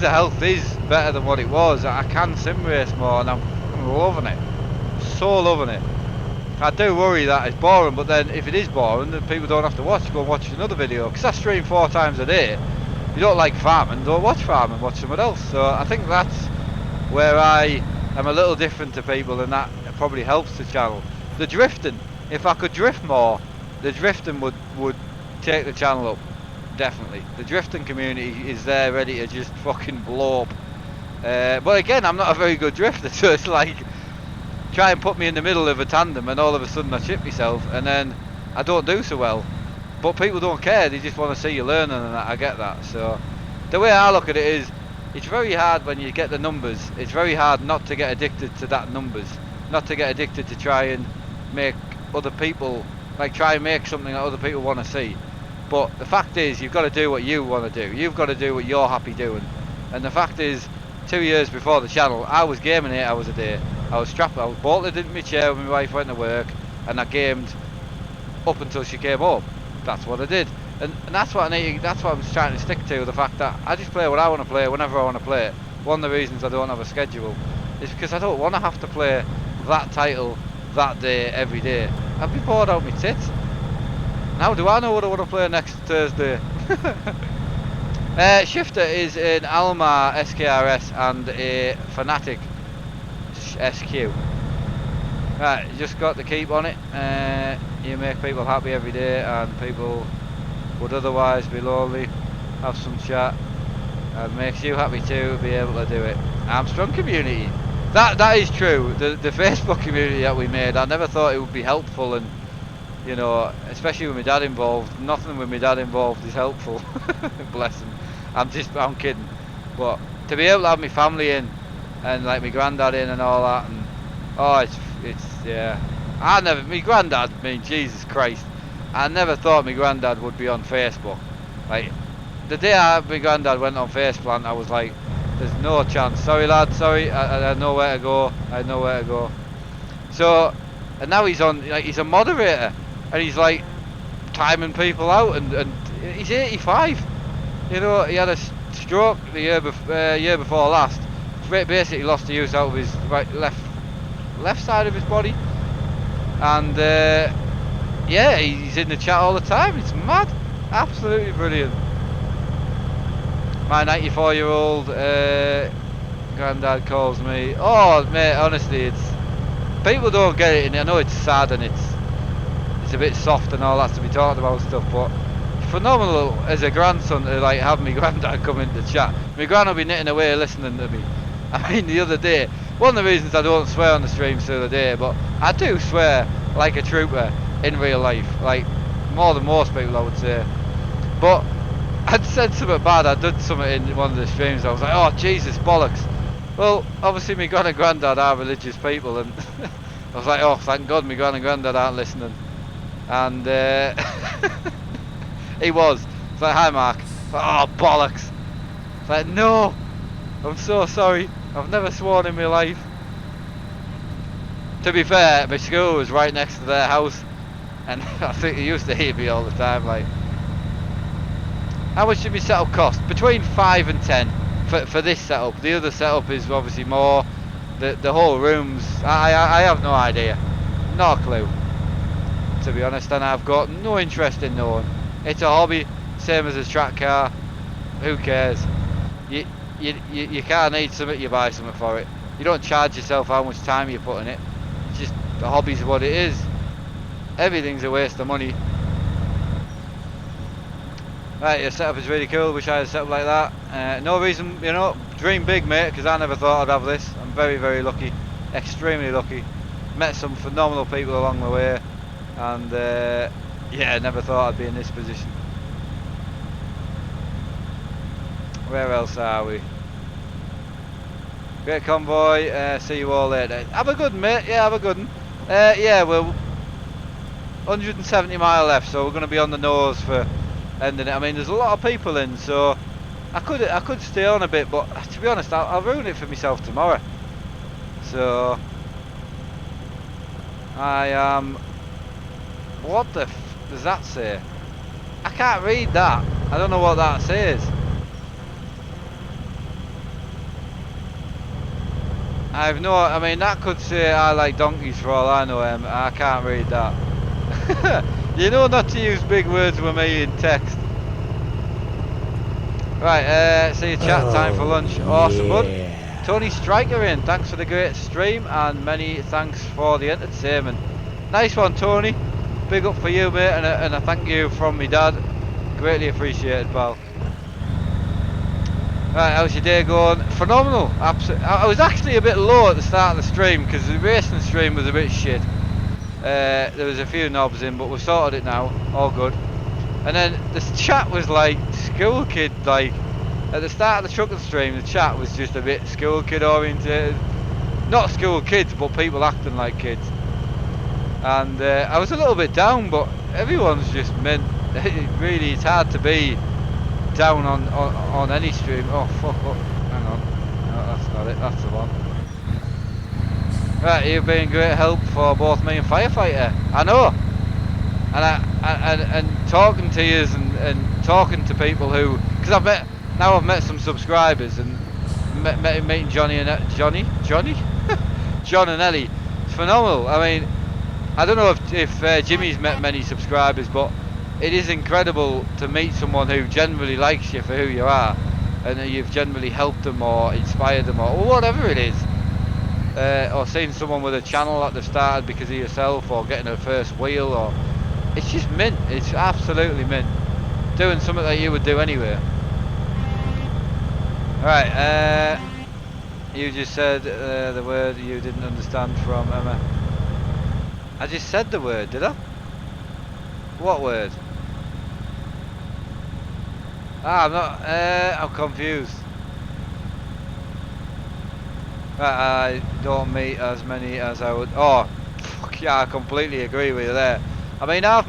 A: health is better than what it was, I can sim race more, and I'm loving it. So loving it. I do worry that it's boring, but then if it is boring, then people don't have to watch. Go and watch another video. Because I stream 4 times a day. If you don't like farming, don't watch farming. Watch someone else. So I think that's where I am a little different to people, and that probably helps the channel. The drifting. If I could drift more, the drifting would take the channel up. Definitely. The drifting community is there ready to just fucking blow up. But again, I'm not a very good drifter, so it's like try and put me in the middle of a tandem and all of a sudden I chip myself and then I don't do so well. But people don't care, they just want to see you learning, and I get that. So the way I look at it is, it's very hard when you get the numbers. It's very hard not to get addicted to that numbers. Not to get addicted to try and make other people, like try and make something that other people want to see. But the fact is, you've got to do what you want to do. You've got to do what you're happy doing. And the fact is, 2 years before the channel, I was gaming 8 hours a day. I was bolted into my chair when my wife went to work, and I gamed up until she came home. That's what I did, and that's what I need. That's what I'm trying to stick to. The fact that I just play what I want to play whenever I want to play it. One of the reasons I don't have a schedule is because I don't want to have to play that title that day every day. I'd be bored out my tits. How do I know what I want to play next Thursday? Shifter is an Alma SKRS and a Fanatic SQ. Right, you just got to keep on it. You make people happy every day, and people would otherwise be lonely. Have some chat, and makes you happy too to be able to do it. Armstrong community. That is true. The Facebook community that we made, I never thought it would be helpful, and you know, especially with my dad involved. Nothing with my dad involved is helpful. Bless him. I'm kidding. But to be able to have my family in, and like my granddad in and all that, and oh, it's yeah. My granddad, I mean, Jesus Christ, I never thought my granddad would be on Facebook. Like, the day my granddad went on Faceplant, I was like, there's no chance. Sorry lad, sorry, I know where to go. I know where to go. So, and now he's on, like, he's a moderator, and he's like timing people out, and he's 85. You know, he had a stroke the year before last. Basically lost the use out of his left side of his body, and yeah, he's in the chat all the time. It's mad, absolutely brilliant. My 94-year-old granddad calls me. Oh mate, honestly, it's people don't get it, and I know it's sad and it's a bit soft and all that to be talked about and stuff, but it's phenomenal as a grandson to like have my granddad come into the chat. My gran will be knitting away listening to me. I mean, the other day, one of the reasons I don't swear on the streams the other day, but I do swear like a trooper in real life, like more than most people I would say. But I'd said something bad, I did something in one of the streams, I was like, oh Jesus, bollocks. Well, obviously my gran and granddad are religious people, and I was like, oh thank God my gran and granddad aren't listening. And he was. It's like, hi Mark. Like, oh bollocks. It's like, no, I'm so sorry. I've never sworn in my life. To be fair, my school was right next to their house, and I think they used to hear me all the time. Like, how much did my setup cost? Between 5 and 10 for this setup. The other setup is obviously more. The whole rooms. I have no idea, no clue. to be honest, and I've got no interest in knowing. It's a hobby, same as a track car. Who cares? Your car needs something, you buy something for it. You don't charge yourself how much time you put in it. It's just, the hobby's what it is. Everything's a waste of money. Right, your setup is really cool. Wish I had a setup like that. No reason, you know, dream big, mate, because I never thought I'd have this. I'm very, very lucky. Extremely lucky. Met some phenomenal people along the way. And, yeah, never thought I'd be in this position. Where else are we? Great convoy. See you all later. Have a good one, mate. Yeah, have a good one. Yeah, we're 170 mile left, so we're going to be on the nose for ending it. I mean, there's a lot of people in, so I could stay on a bit, but to be honest, I'll ruin it for myself tomorrow. So I am. What the f does that say? I can't read that. I don't know what that says. I mean, that could say I like donkeys for all I know. I can't read that. You know not to use big words with me in text. Right, see you chat, time for lunch. Awesome, bud. Tony Striker in, thanks for the great stream and many thanks for the entertainment. Nice one, Tony. Big up for you, mate, and a thank you from me dad. Greatly appreciated, pal. Right, how's your day going? Phenomenal. Absolutely. I was actually a bit low at the start of the stream because the racing stream was a bit shit. There was a few knobs in, but we've sorted it now. All good. And then this chat was like school kid, like at the start of the trucking stream, the chat was just a bit school kid oriented. Not school kids, but people acting like kids. And I was a little bit down, but everyone's just meant. Really, it's hard to be down on any stream. Oh fuck up. Hang on. No, that's not it. That's the one. Right, you've been great help for both me and Firefighter. I know. And talking to you and talking to people who, because I've met some subscribers and meeting John and Ellie. It's phenomenal. I mean, I don't know if Jimmy's met many subscribers, but it is incredible to meet someone who generally likes you for who you are, and that you've generally helped them or inspired them or whatever it is. Or seeing someone with a channel that they've started because of yourself, or getting a first wheel, or it's just mint. It's absolutely mint. Doing something that you would do anyway. Right, you just said the word you didn't understand from Emma. I just said the word, did I? What word? Ah, I'm confused. I don't meet as many as I would. Oh, fuck yeah, I completely agree with you there. I mean, I've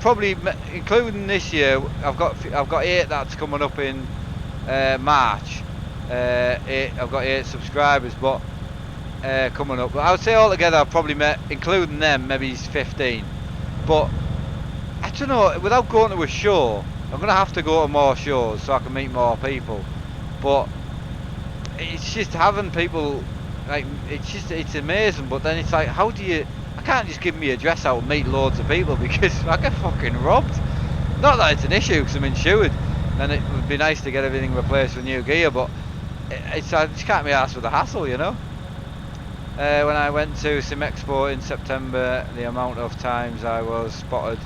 A: probably met, including this year, I've got 8 that's coming up in March. I've got 8 subscribers, but coming up. But I would say altogether I've probably met, including them, maybe 15. But I don't know, without going to a show, I'm gonna have to go to more shows so I can meet more people. But it's just having people, like, it's amazing. But then it's like, how do you? I can't just give my address out and meet loads of people because I get fucking robbed. Not that it's an issue because I'm insured, and it would be nice to get everything replaced with new gear. But I just can't be arsed with the hassle, you know. When I went to Sim Expo in September, the amount of times I was spotted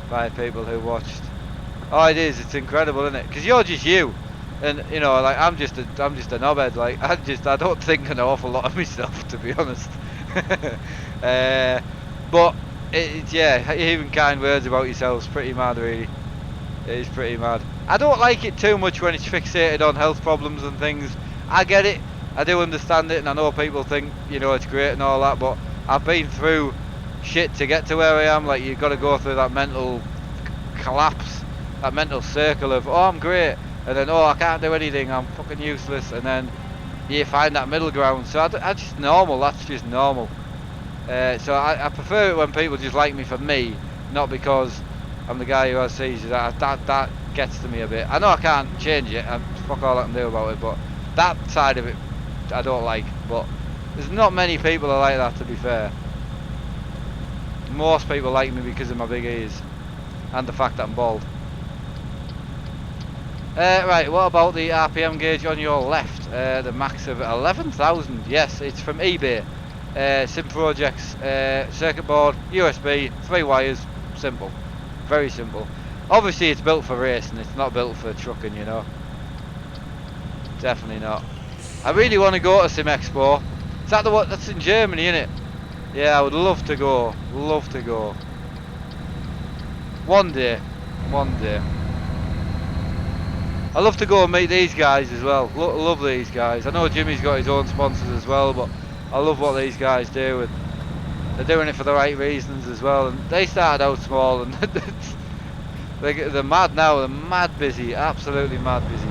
A: by people who watched. Oh, it is. It's incredible, isn't it? Because you're just you, and you know, like I'm just a knobhead. Like I don't think an awful lot of myself, to be honest. But it's yeah, even kind words about yourselves pretty mad, really. It is pretty mad. I don't like it too much when it's fixated on health problems and things. I get it. I do understand it, and I know people think, you know, it's great and all that, but I've been through shit to get to where I am. Like, you've got to go through that mental collapse, that mental circle of, oh, I'm great, and then, oh, I can't do anything, I'm fucking useless, and then you find that middle ground. So I just normal, that's just normal. So I prefer it when people just like me for me, not because I'm the guy who has seizures. That gets to me a bit. I know I can't change it, and fuck all I can do about it, but that side of it I don't like. But there's not many people are like that, to be fair. Most people like me because of my big ears and the fact that I'm bald. Right, what about the RPM gauge on your left? The max of 11,000. Yes, it's from eBay. Sim Projects, circuit board, USB, 3 wires, simple. Very simple. Obviously it's built for racing, it's not built for trucking, you know. Definitely not. I really want to go to Sim Expo. Is that the one that's in Germany, innit? Yeah, I would love to go. Love to go. One day. One day. I love to go and meet these guys as well. Love these guys. I know Jimmy's got his own sponsors as well, but I love what these guys do, and they're doing it for the right reasons as well. And they started out small, and they're mad now. They're mad busy, absolutely mad busy.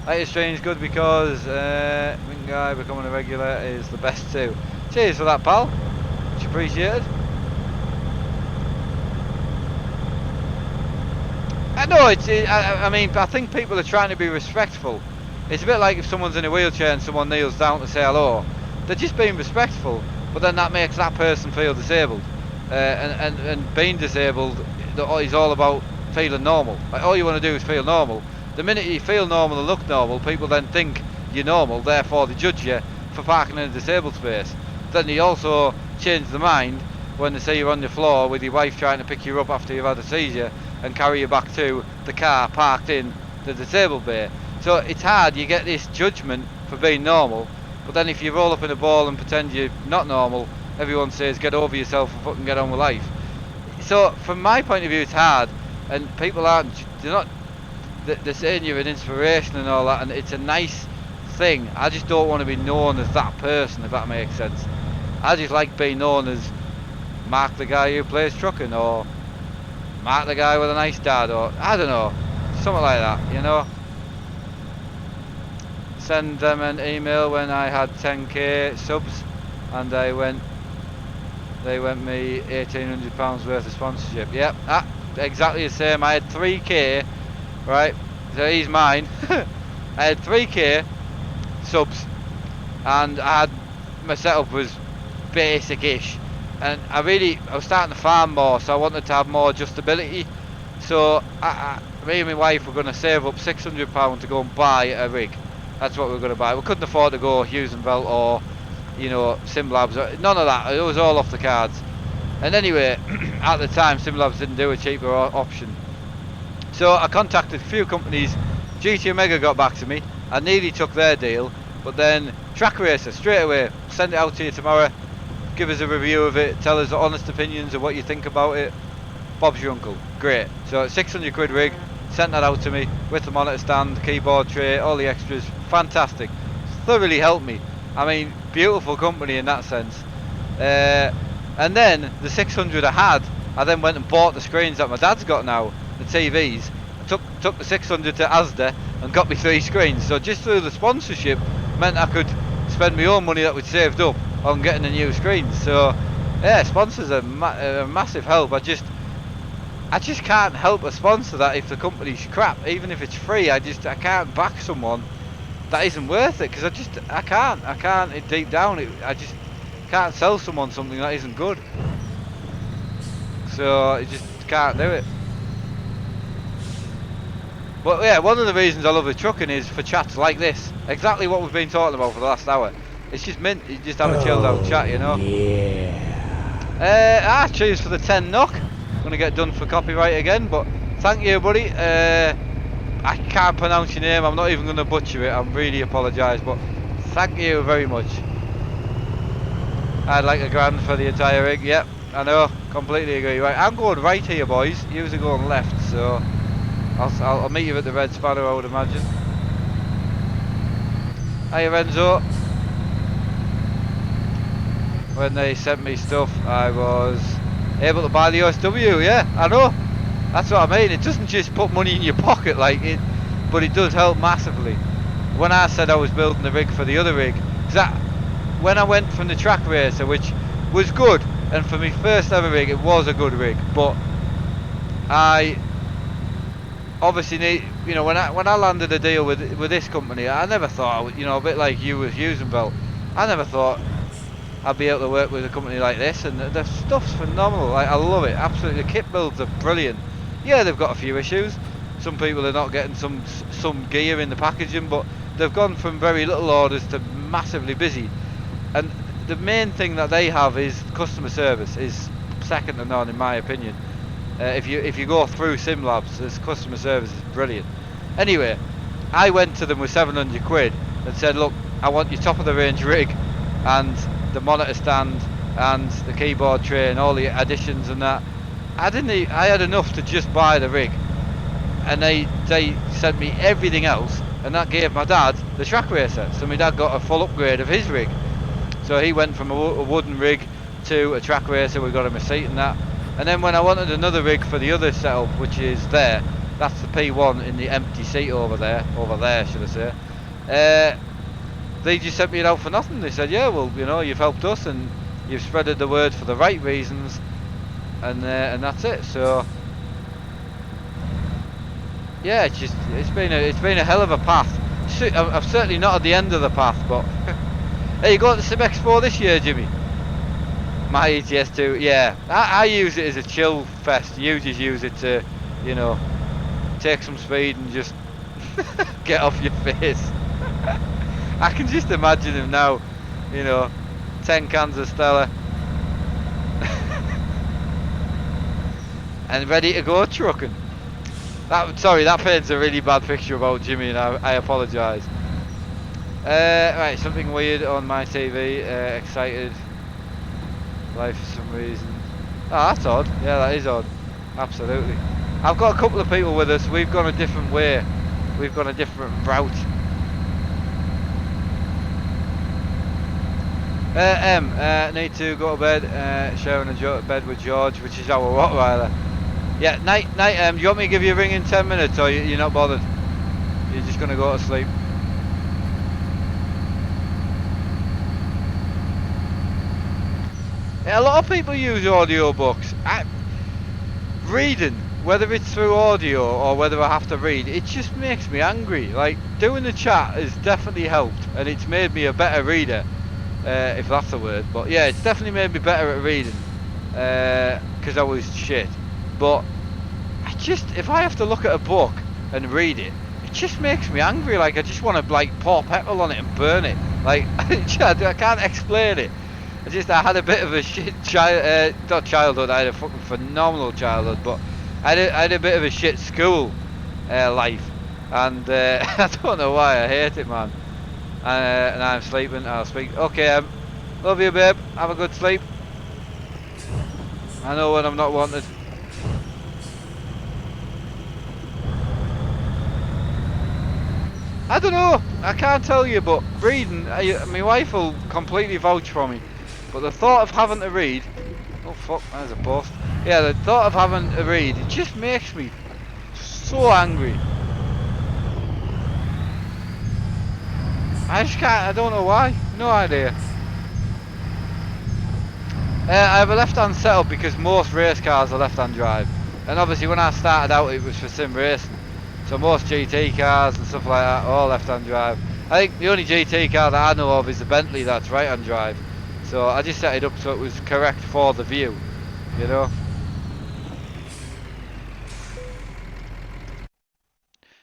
A: Light Strange good because Ring Guy becoming a regular is the best too. Cheers for that, pal. Much appreciated. I know I mean, I think people are trying to be respectful. It's a bit like if someone's in a wheelchair and someone kneels down to say hello. They're just being respectful, but then that makes that person feel disabled. And being disabled is all about feeling normal. Like, all you want to do is feel normal. The minute you feel normal and look normal, people then think you're normal, therefore they judge you for parking in a disabled space. Then they also change their mind when they see you on the floor with your wife trying to pick you up after you've had a seizure and carry you back to the car parked in the disabled bay. So it's hard, you get this judgment for being normal, but then if you roll up in a ball and pretend you're not normal, everyone says get over yourself and fucking get on with life. So from my point of view it's hard, and people they're saying you're an inspiration and all that, and it's a nice thing. I just don't want to be known as that person, if that makes sense. I just like being known as Mark the guy who plays trucking, or Mark the guy with a nice dad, or I don't know, something like that, you know. Send them an email when I had 10k subs and they went me £1,800 worth of sponsorship. Yep, exactly the same. I had 3k, right, so he's mine. I had 3k subs and my setup was basic-ish, and I was starting to farm more, so I wanted to have more adjustability. So me and my wife were going to save up £600 to go and buy a rig. That's what we were going to buy. We couldn't afford to go Hughes and Velt or, you know, SimLabs. None of that. It was all off the cards. And anyway, at the time, SimLabs didn't do a cheaper option. So I contacted a few companies. GT Omega got back to me. I nearly took their deal, but then Track Racer straight away. Send it out to you tomorrow. Give us a review of it. Tell us honest opinions of what you think about it. Bob's your uncle. Great. So 600 quid rig. Sent that out to me with the monitor stand, keyboard tray, all the extras. Fantastic. Thoroughly helped me. I mean, beautiful company in that sense. And then the 600 I had, I then went and bought the screens that my dad's got now, the TVs. I took the 600 to Asda and got me 3 screens. So just through the sponsorship meant I could spend my own money that we'd saved up on getting the new screens. So yeah, sponsors are a massive help. I just can't help but sponsor that if the company's crap. Even if it's free, I can't back someone that isn't worth it, because I can't deep down, I just can't sell someone something that isn't good. So I just can't do it. But yeah, one of the reasons I love the trucking is for chats like this. Exactly what we've been talking about for the last hour. It's just mint, you just have a chilled out chat, you know. Yeah. Cheers for the 10 knock. Gonna get done for copyright again, but thank you, buddy. I can't pronounce your name, I'm not even gonna butcher it, I really apologise, but thank you very much. I'd like £1,000 for the entire rig. Yep, I know, completely agree. Right, I'm going right here, boys. You're going left, so I'll meet you at the Red Spanner, I would imagine. Hiya, Renzo. When they sent me stuff, I was able to buy the OSW. Yeah, I know. That's what I mean. It doesn't just put money in your pocket like it, but it does help massively. When I said I was building the rig for the other rig, when I went from the Track Racer, which was good, and for my first ever rig, it was a good rig, but I obviously need, you know, when I landed a deal with this company, I never thought, you know, a bit like you with Hughes and Bell, I never thought I'd be able to work with a company like this, and the stuff's phenomenal. Like, I love it, absolutely. The kit builds are brilliant. Yeah, they've got a few issues. Some people are not getting some gear in the packaging, but they've gone from very little orders to massively busy. And the main thing that they have is customer service is second to none, in my opinion. If you go through SimLabs, this customer service is brilliant. Anyway, I went to them with 700 quid and said, look, I want your top of the range rig and the monitor stand and the keyboard tray and all the additions and that. I had enough to just buy the rig, and they sent me everything else, and that gave my dad the track racer. So my dad got a full upgrade of his rig. So he went from a wooden rig to a track racer. We got him a seat and that. And then when I wanted another rig for the other setup, which is there, that's the P1 in the empty seat over there should I say. They just sent me it out for nothing. They said, yeah, well, you know, you've helped us and you've spreaded the word for the right reasons, and that's it. So yeah, it's been a hell of a path. I'm certainly not at the end of the path, but hey, you going to Sim Expo this year, Jimmy? My ETS2, yeah. I use it as a chill fest. You just use it to, you know, take some speed and just get off your face. I can just imagine him now, you know, 10 cans of Stella and ready to go trucking. Sorry, that paints a really bad picture about Jimmy, and I apologise. Right, something weird on my TV. Excited. Live for some reason. Oh, that's odd. Yeah, that is odd. Absolutely. I've got a couple of people with us. We've gone a different way. We've gone a different route. Need to go to bed. Sharing a bed with George, which is our Rottweiler. Yeah, night. Do you want me to give you a ring in 10 minutes, or you're not bothered? You're just gonna go to sleep. Yeah, a lot of people use audio books. Reading, whether it's through audio or whether I have to read, it just makes me angry. Like, doing the chat has definitely helped, and it's made me a better reader, if that's the word. But yeah, it's definitely made me better at reading, because I was shit. But if I have to look at a book and read it, it just makes me angry. Like, I just want to like pour petrol on it and burn it. Like, I can't explain it. I had a bit of a shit not childhood. I had a fucking phenomenal childhood, but I had a bit of a shit school life, and I don't know why. I hate it, man. And I'm sleeping. I'll speak. Okay, love you, babe. Have a good sleep. I know when I'm not wanted. I don't know. I can't tell you, but reading. My wife will completely vouch for me. But the thought of having to read, oh fuck, there's a post. Yeah, the thought of having to read, it just makes me so angry. I just can't, I don't know why, no idea. I have a left-hand setup because most race cars are left-hand drive. And obviously when I started out it was for sim racing. So most GT cars and stuff like that, all left-hand drive. I think the only GT car that I know of is the Bentley that's right-hand drive. So I just set it up so it was correct for the view, you know.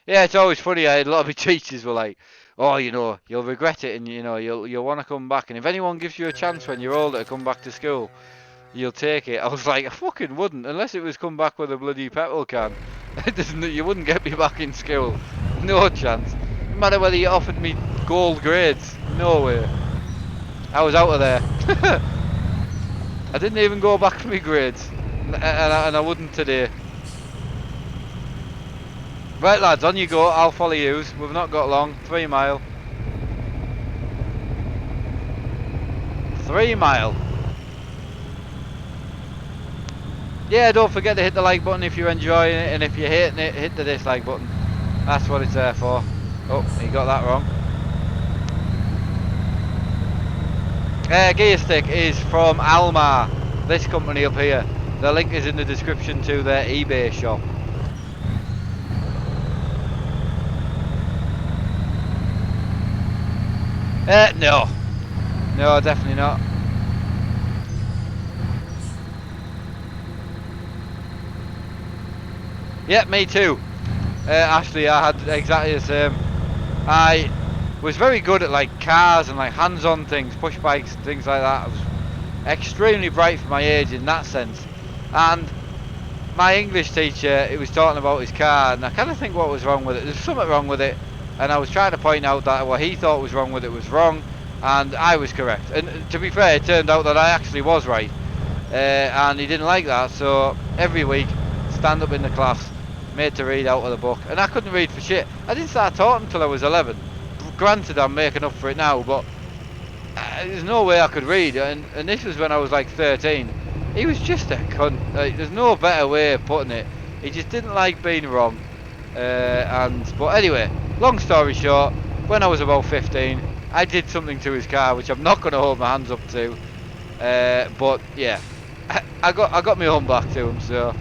A: Yeah, it's always funny. I had a lot of my teachers were like, "Oh, you know, you'll regret it, and you know, you'll want to come back. And if anyone gives you a chance when you're older to come back to school, you'll take it." I was like, "I fucking wouldn't, unless it was come back with a bloody petrol can. You wouldn't get me back in school, no chance. No matter whether you offered me gold grades, no way. I was out of there." I didn't even go back for my grades, and I wouldn't today. Right lads, on you go, I'll follow yous. We've not got long, 3 mile. 3 mile. Yeah, don't forget to hit the like button if you're enjoying it, and if you're hating it, hit the dislike button. That's what it's there for. Oh, you got that wrong. Gear stick is from Alma, this company up here. The link is in the description to their eBay shop. No, definitely not. Yeah, me too. Ashley, I had exactly the same. I was very good at like cars and like hands-on things, push bikes and things like that. I was extremely bright for my age in that sense. And my English teacher, he was talking about his car, and I kind of think what was wrong with it. There's something wrong with it, and I was trying to point out that what he thought was wrong with it was wrong, and I was correct. And to be fair, it turned out that I actually was right, and he didn't like that. So every week, stand up in the class, made to read out of the book, and I couldn't read for shit. I didn't start talking until I was 11. Granted, I'm making up for it now, but there's no way I could read, and this was when I was like 13. He was just a cunt. Like, there's no better way of putting it. He just didn't like being wrong. But anyway, long story short, when I was about 15, I did something to his car, which I'm not going to hold my hands up to. But yeah, I got my own back to him. So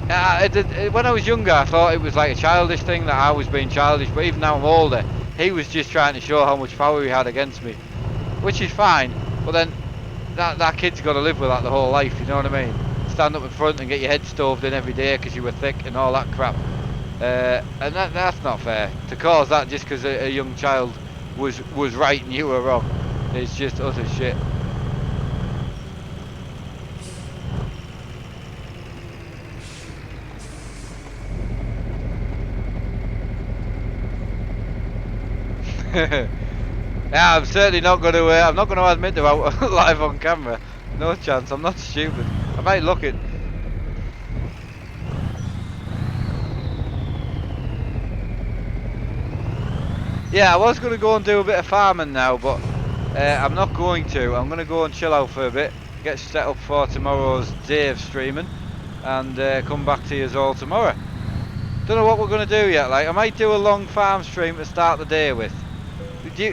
A: when I was younger, I thought it was like a childish thing that I was being childish. But even now I'm older, he was just trying to show how much power he had against me, which is fine. But then that kid's got to live with that the whole life, you know what I mean? Stand up in front and get your head stoved in every day because you were thick and all that crap. And that's not fair. To cause that just because a young child was right and you were wrong, it's just utter shit. Yeah, I'm certainly not going to. I'm not going to admit to that live on camera. No chance. I'm not stupid. I might look it. Yeah, I was going to go and do a bit of farming now, but I'm not going to. I'm going to go and chill out for a bit, get set up for tomorrow's day of streaming, and come back to you all tomorrow. Don't know what we're going to do yet. Like, I might do a long farm stream to start the day with.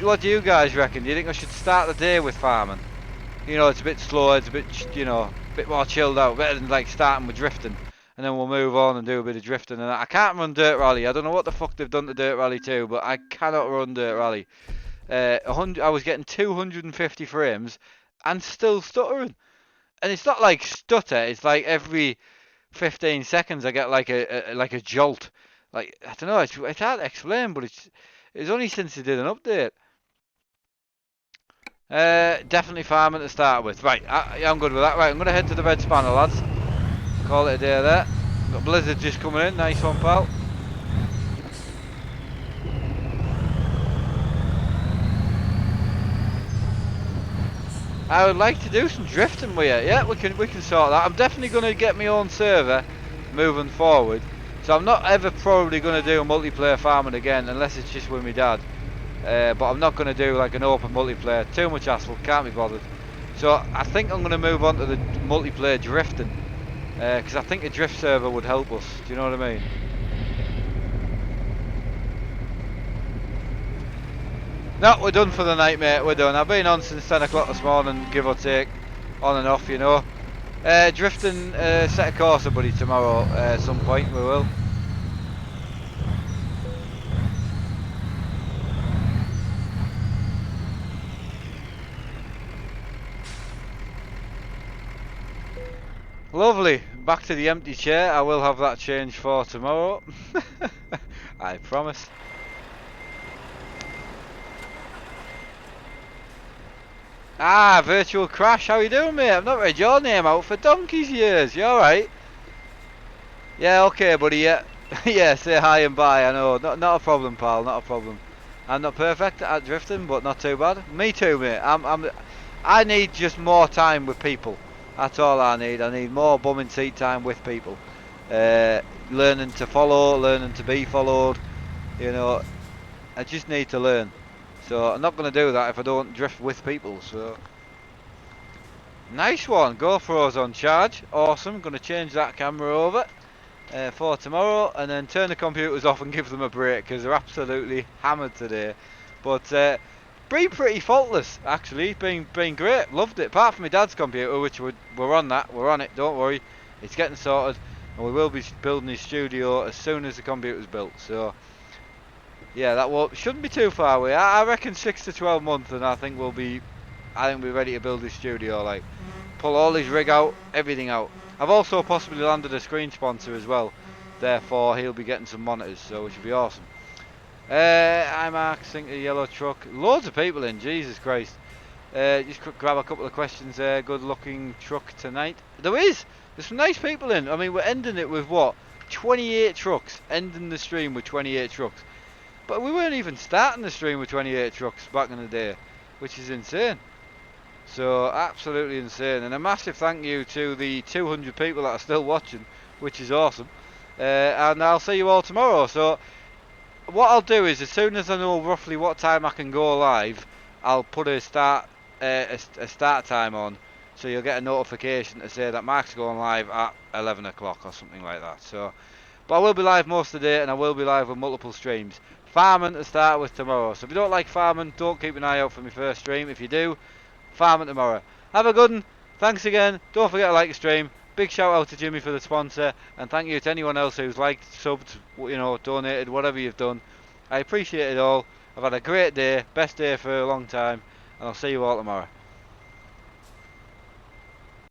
A: What do you guys reckon? Do you think I should start the day with farming? You know, it's a bit slower, it's a bit, a bit more chilled out, better than like starting with drifting. And then we'll move on and do a bit of drifting and that. I can't run Dirt Rally. I don't know what the fuck they've done to Dirt Rally 2, but I cannot run Dirt Rally. I was getting 250 frames and still stuttering. And it's not like stutter, it's like every 15 seconds I get like a jolt. Like, I don't know, it's hard to explain, but it's only since they did an update. Definitely farming to start with. Right, I'm good with that. Right, I'm going to head to the red spanner, lads. Call it a day there. Got Blizzard just coming in. Nice one, pal. I would like to do some drifting with you. Yeah, we can sort that. I'm definitely going to get my own server moving forward. So I'm not ever probably going to do multiplayer farming again unless it's just with my dad. But I'm not going to do like an open multiplayer. Too much hassle. Can't be bothered. So I think I'm going to move on to the multiplayer drifting. Because I think a drift server would help us. Do you know what I mean? No, we're done for the night, mate. We're done. I've been on since 10 o'clock this morning, give or take. On and off, you know. Drifting, set a course, buddy, tomorrow at some point. We will. Lovely. Back to the empty chair. I will have that changed for tomorrow. I promise. Ah, Virtual Crash. How you doing, mate? I've not read your name out for donkey's years. You alright? Yeah, okay, buddy. Yeah. Yeah, say hi and bye. I know. Not a problem, pal. Not a problem. I'm not perfect at drifting, but not too bad. Me too, mate. I need just more time with people. That's all I need. I need more bum and seat time with people. Learning to follow, learning to be followed. You know, I just need to learn. So I'm not going to do that if I don't drift with people. So nice one. GoPro's on charge. Awesome. Going to change that camera over for tomorrow, and then turn the computers off and give them a break because they're absolutely hammered today. But been pretty faultless, actually. Been great. Loved it. Apart from my dad's computer, which we're on that. We're on it. Don't worry. It's getting sorted, and we will be building his studio as soon as the computer's built. So yeah, shouldn't be too far away. I reckon 6 to 12 months, and I think we'll be ready to build his studio. Like, pull all his rig out, everything out. I've also possibly landed a screen sponsor as well. Therefore, he'll be getting some monitors, so which will be awesome. Hi Mark, think a yellow truck. Loads of people in, Jesus Christ. Just grab a couple of questions there. Good looking truck tonight. There's some nice people in. I mean, we're ending it with what? 28 trucks. Ending the stream with 28 trucks. But we weren't even starting the stream with 28 trucks back in the day, which is insane. So, absolutely insane. And a massive thank you to the 200 people that are still watching, which is awesome. And I'll see you all tomorrow. So, what I'll do is, as soon as I know roughly what time I can go live, I'll put a start time on, so you'll get a notification to say that Mark's going live at 11 o'clock or something like that. So, but I will be live most of the day, and I will be live with multiple streams. Farming to start with tomorrow. So if you don't like farming, don't keep an eye out for my first stream. If you do, farming tomorrow. Have a good one. Thanks again. Don't forget to like the stream. Big shout out to Jimmy for the sponsor, and thank you to anyone else who's liked, subbed, donated, whatever you've done. I appreciate it all. I've had a great day, best day for a long time, and I'll see you all tomorrow.